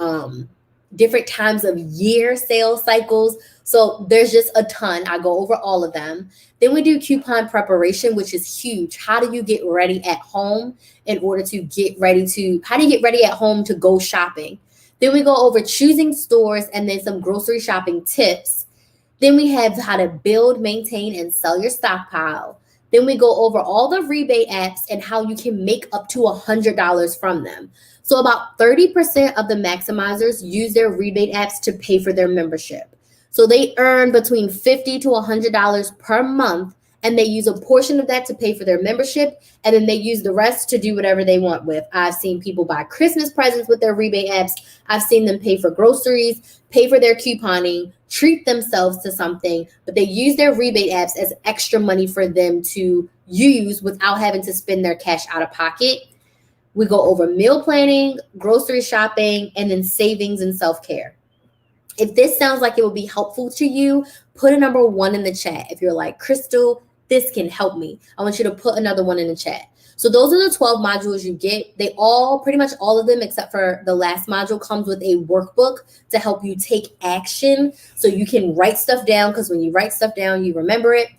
different times of year sales cycles. So there's just a ton. I go over all of them. Then we do coupon preparation, which is huge. How do you get ready at home in order to get ready to, how do you get ready at home to go shopping? Then we go over choosing stores and then some grocery shopping tips. Then we have how to build, maintain, and sell your stockpile. Then we go over all the rebate apps and how you can make up to $100 from them. So about 30% of the maximizers use their rebate apps to pay for their membership. So they earn between $50 to $100 per month, and they use a portion of that to pay for their membership, and then they use the rest to do whatever they want with. I've seen people buy Christmas presents with their rebate apps. I've seen them pay for groceries, pay for their couponing, treat themselves to something, but they use their rebate apps as extra money for them to use without having to spend their cash out of pocket. We go over meal planning, grocery shopping, and then savings and self-care. If this sounds like it will be helpful to you, put a number 1 in the chat. If you're like, Crystal, this can help me, I want you to put another 1 in the chat. So those are the 12 modules you get. They all, pretty much all of them, except for the last module, comes with a workbook to help you take action. So you can write stuff down, because when you write stuff down, you remember it.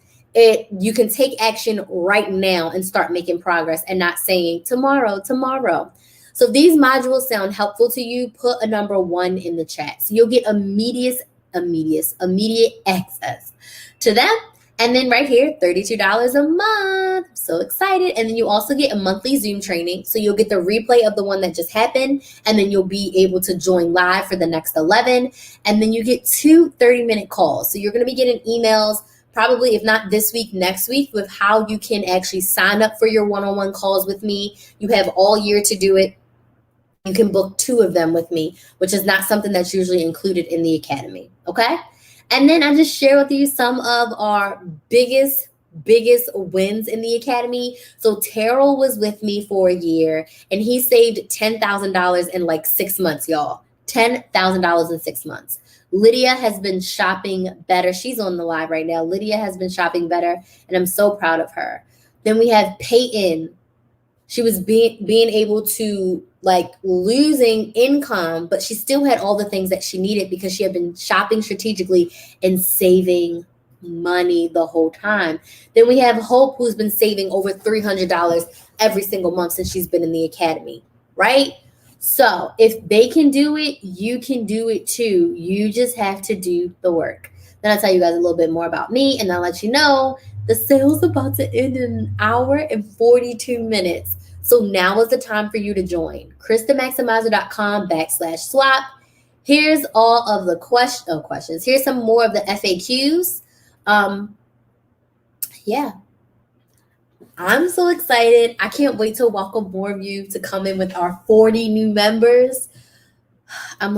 You can take action right now and start making progress and not saying tomorrow. So if these modules sound helpful to you, put a number 1 in the chat. So you'll get immediate access to them. And then right here, $32 a month. I'm so excited. And then you also get a monthly Zoom training. So you'll get the replay of the one that just happened, and then you'll be able to join live for the next 11. And then you get 2 30-minute calls. So you're going to be getting emails probably, if not this week, next week, with how you can actually sign up for your one-on-one calls with me. You have all year to do it. You can book 2 of them with me, which is not something that's usually included in the Academy, okay? And then I just share with you some of our biggest wins in the Academy. So Terrell was with me for a year, and he saved $10,000 in like 6 months, y'all. $10,000 in 6 months. Lydia has been shopping better. She's on the live right now. Lydia has been shopping better, and I'm so proud of her. Then we have Peyton. She was being able to, like, losing income, but she still had all the things that she needed because she had been shopping strategically and saving money the whole time. Then we have Hope, who's been saving over $300 every single month since she's been in the Academy, right? So if they can do it, you can do it too. You just have to do the work. Then I'll tell you guys a little bit more about me, and I'll let you know the sale's about to end in an hour and 42 minutes. So now is the time for you to join. KrysTheMaximizer.com/swap. Here's all of the questions. Here's some more of the FAQs. Yeah. I'm so excited. I can't wait to welcome more of you to come in with our 40 new members. I'm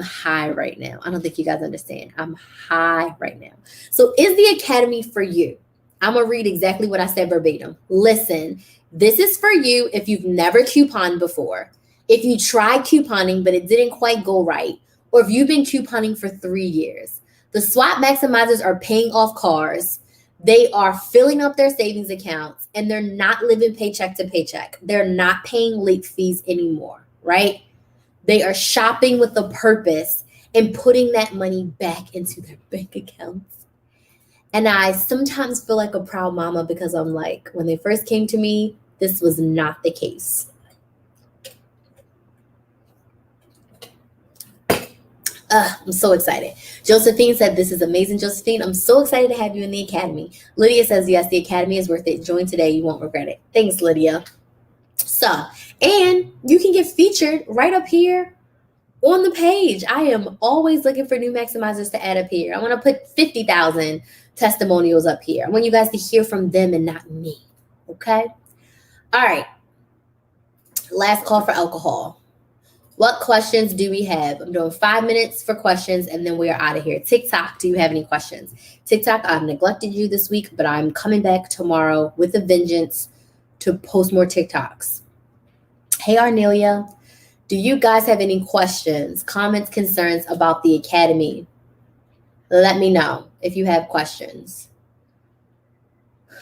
high right now. I don't think you guys understand. I'm high right now. So is the Academy for you? I'm going to read exactly what I said verbatim. Listen, this is for you if you've never couponed before, if you tried couponing but it didn't quite go right, or if you've been couponing for 3 years. The swap maximizers are paying off cars. They are filling up their savings accounts, and they're not living paycheck to paycheck. They're not paying late fees anymore, right? They are shopping with a purpose and putting that money back into their bank accounts. And I sometimes feel like a proud mama, because I'm like, when they first came to me, this was not the case. I'm so excited. Josephine said, this is amazing, Josephine. I'm so excited to have you in the academy. Lydia says, yes, the academy is worth it. Join today. You won't regret it. Thanks, Lydia. So, and you can get featured right up here on the page. I am always looking for new maximizers to add up here. I want to put 50,000 testimonials up here. I want you guys to hear from them and not me. Okay? All right. Last call for alcohol. What questions do we have? I'm doing 5 minutes for questions and then we are out of here. TikTok, do you have any questions? TikTok, I've neglected you this week, but I'm coming back tomorrow with a vengeance to post more TikToks. Hey, Arnelia, do you guys have any questions, comments, concerns about the academy? Let me know if you have questions.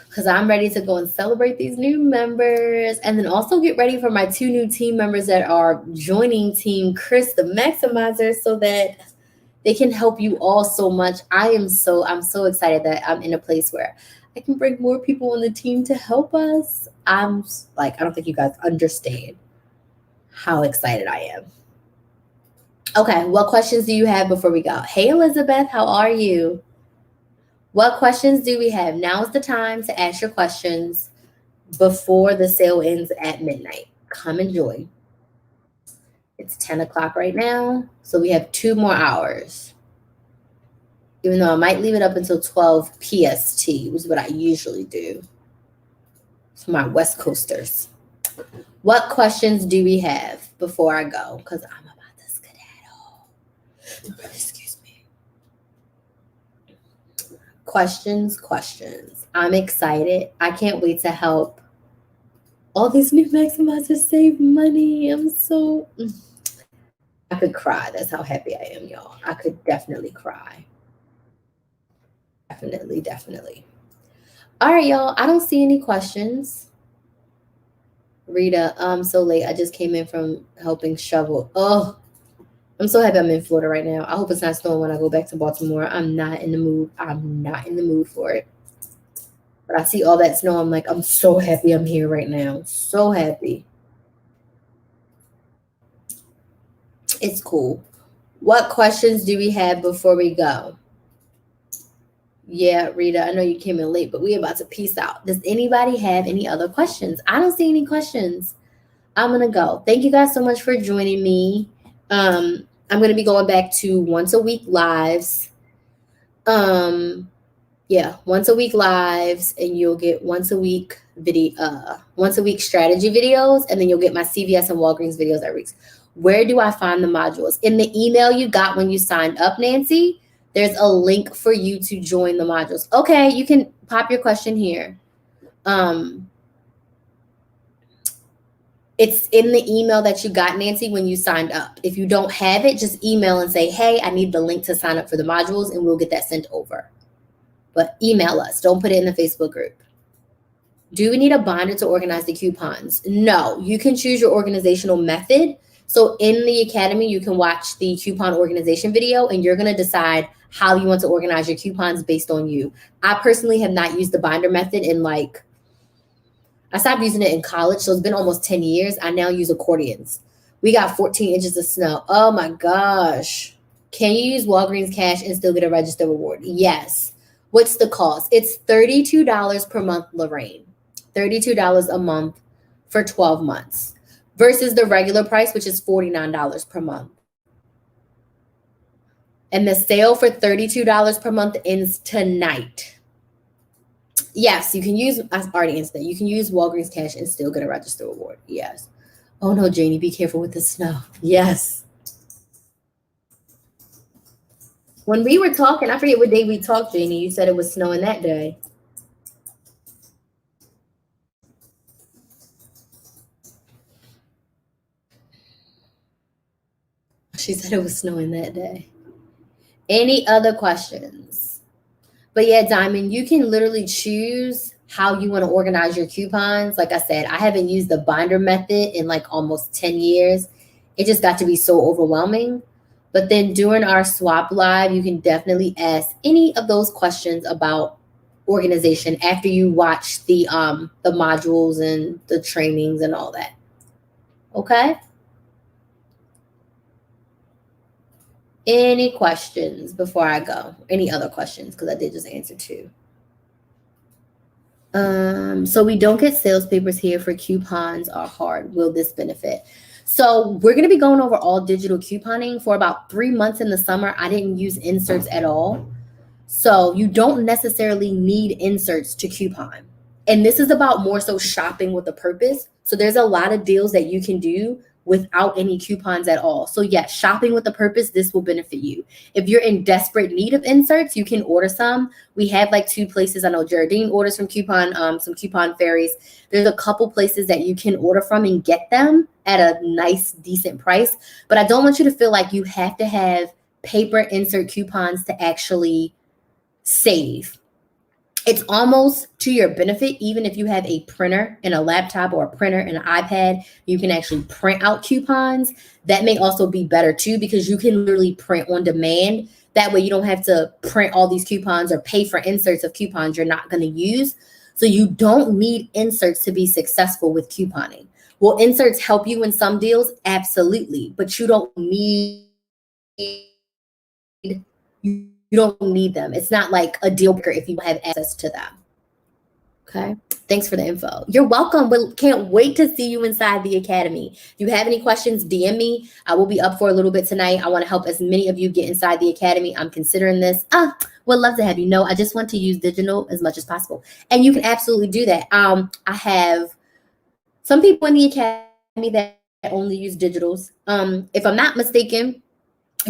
Because I'm ready to go and celebrate these new members and then also get ready for my 2 new team members that are joining Team Krys, the Maximizer, so that they can help you all so much. I'm so excited that I'm in a place where I can bring more people on the team to help us. I'm like, I don't think you guys understand how excited I am. Okay, what questions do you have before we go? Hey, Elizabeth, how are you? What questions do we have? Now is the time to ask your questions before the sale ends at midnight. Come and join. It's 10 o'clock right now, so we have 2 more hours. Even though I might leave it up until 12 PST, which is what I usually do. For my West Coasters. What questions do we have before I go? Because I'm about to skedaddle. Excuse me. Questions. I'm excited. I can't wait to help all these new maximizers save money. I could cry. That's how happy I am, y'all. I could definitely cry. Definitely. All right, y'all. I don't see any questions. Rita, I'm so late. I just came in from helping shovel. Oh, I'm so happy I'm in Florida right now. I hope it's not snowing when I go back to Baltimore. I'm not in the mood for it. But I see all that snow. I'm like, I'm so happy I'm here right now. So happy. It's cool. What questions do we have before we go? Yeah, Rita, I know you came in late, but we're about to peace out. Does anybody have any other questions? I don't see any questions. I'm going to go. Thank you guys so much for joining me. I'm going to be going back to once a week lives. Once a week lives, and you'll get once a week strategy videos, and then you'll get my CVS and Walgreens videos every week. Where do I find the modules? In the email you got when you signed up, Nancy, there's a link for you to join the modules. Okay, you can pop your question here. It's in the email that you got, Nancy, when you signed up. If you don't have it, just email and say, hey, I need the link to sign up for the modules, and we'll get that sent over. But email us. Don't put it in the Facebook group. Do we need a binder to organize the coupons? No, you can choose your organizational method. So in the academy, you can watch the coupon organization video, and you're going to decide how you want to organize your coupons based on you. I personally have not used the binder method I stopped using it in college, so it's been almost 10 years. I now use accordions. We got 14 inches of snow. Oh my gosh. Can you use Walgreens cash and still get a register reward? Yes. What's the cost? It's $32 per month, Lorraine. $32 a month for 12 months versus the regular price, which is $49 per month. And the sale for $32 per month ends tonight. Yes, you can use, I already answered that. You can use Walgreens cash and still get a register reward. Yes. Oh no, Janie, be careful with the snow. Yes. When we were talking, I forget what day we talked, Janie. You said it was snowing that day. She said it was snowing that day. Any other questions? But yeah, Diamond, you can literally choose how you want to organize your coupons. Like I said, I haven't used the binder method in like almost 10 years. It just got to be so overwhelming. But then during our swap live, you can definitely ask any of those questions about organization after you watch the modules and the trainings and all that. Okay? Any questions before I go? Any other questions? Because I did just answer 2. So we don't get sales papers here for coupons are hard. Will this benefit? So we're going to be going over all digital couponing for about 3 months in the summer. I didn't use inserts at all. So you don't necessarily need inserts to coupon. And this is about more so shopping with a purpose. So there's a lot of deals that you can do without any coupons at all. So yes, shopping with a purpose, this will benefit you. If you're in desperate need of inserts, you can order some. We have like 2 places. I know Geraldine orders from some coupon fairies. There's a couple places that you can order from and get them at a nice, decent price. But I don't want you to feel like you have to have paper insert coupons to actually save. It's almost to your benefit, even if you have a printer and a laptop or a printer and an iPad, you can actually print out coupons. That may also be better too, because you can literally print on demand. That way you don't have to print all these coupons or pay for inserts of coupons you're not going to use. So you don't need inserts to be successful with couponing. Will inserts help you in some deals? Absolutely. But you don't need you don't need them. It's not like a deal breaker if you have access to them. Okay. Thanks for the info. You're welcome. We can't wait to see you inside the academy. If you have any questions, DM me. I will be up for a little bit tonight. I want to help as many of you get inside the academy. I'm considering this. Would love to have you. No, I just want to use digital as much as possible. And you can absolutely do that. I have some people in the academy that only use digitals. If I'm not mistaken,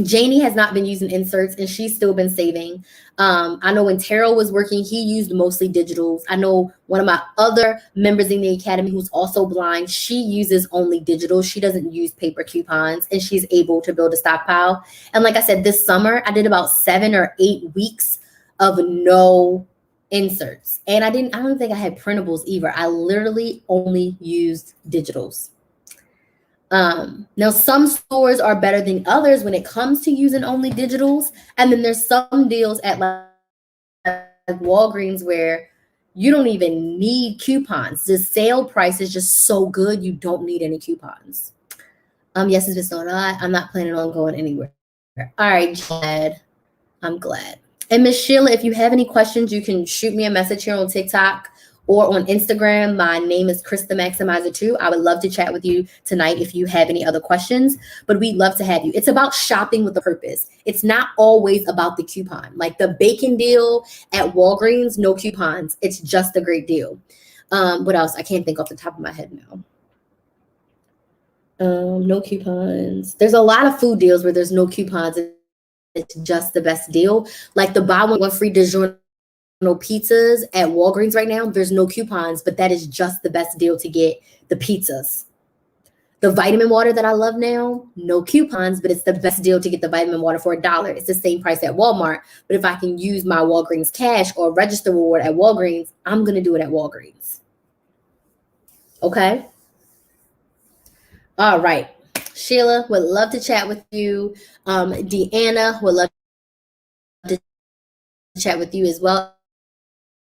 Janie has not been using inserts and she's still been saving. I know when Terrell was working, he used mostly digitals. I know one of my other members in the academy who's also blind, she uses only digitals. She doesn't use paper coupons and she's able to build a stockpile. And like I said, this summer, I did about 7 or 8 weeks of no inserts. And I don't think I had printables either. I literally only used digitals. Now some stores are better than others when it comes to using only digitals. And then there's some deals at like Walgreens where you don't even need coupons. The sale price is just so good. You don't need any coupons. Yes, it's just not. I'm not planning on going anywhere. All right, glad. I'm glad. And Miss Sheila, if you have any questions, you can shoot me a message here on TikTok or on Instagram. My name is Krys the Maximizer 2. I would love to chat with you tonight if you have any other questions, but we'd love to have you. It's about shopping with a purpose. It's not always about the coupon. Like the bacon deal at Walgreens, no coupons. It's just a great deal. What else? I can't think off the top of my head now. No coupons. There's a lot of food deals where there's no coupons. It's just the best deal. Like the buy one free DiGiorno pizzas at Walgreens right now, there's no coupons, but that is just the best deal to get the pizzas. The vitamin water that I love now, no coupons, but it's the best deal to get the vitamin water for $1. It's the same price at Walmart, but if I can use my Walgreens cash or register reward at Walgreens, I'm going to do it at Walgreens. Okay? All right. Sheila, would love to chat with you. Deanna, would love to chat with you as well.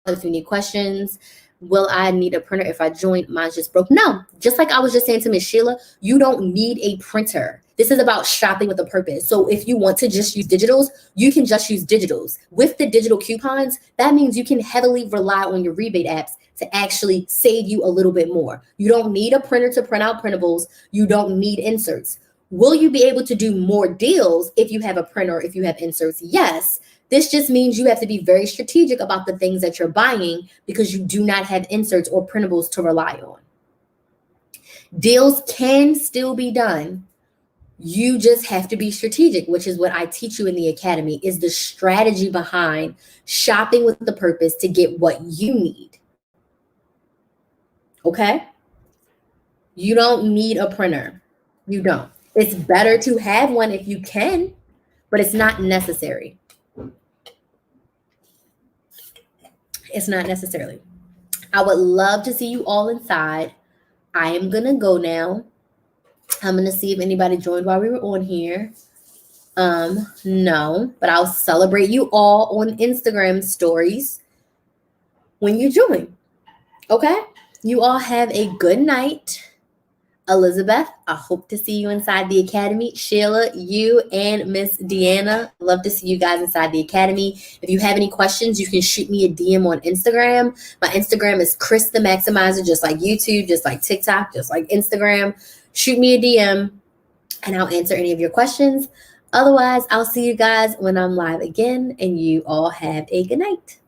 If you need questions, will I need a printer if I join? Mine's just broke. No, just like I was just saying to Miss Sheila, you don't need a printer. This is about shopping with a purpose. So if you want to just use digitals, you can just use digitals. With the digital coupons, that means you can heavily rely on your rebate apps to actually save you a little bit more. You don't need a printer to print out printables. You don't need inserts. Will you be able to do more deals if you have a printer, if you have inserts? Yes. This just means you have to be very strategic about the things that you're buying because you do not have inserts or printables to rely on. Deals can still be done. You just have to be strategic, which is what I teach you in the academy, is the strategy behind shopping with the purpose to get what you need. Okay? You don't need a printer. You don't. It's better to have one if you can, but it's not necessary. It's not necessarily. I would love to see you all inside. I am going to go now. I'm going to see if anybody joined while we were on here. No, but I'll celebrate you all on Instagram stories when you join. Okay? You all have a good night. Elizabeth, I hope to see you inside the academy. Sheila, you and Miss Deanna, love to see you guys inside the academy. If you have any questions, you can shoot me a DM on Instagram. My Instagram is Krys the Maximizer, just like YouTube, just like TikTok, just like Instagram. Shoot me a DM and I'll answer any of your questions. Otherwise, I'll see you guys when I'm live again, and you all have a good night.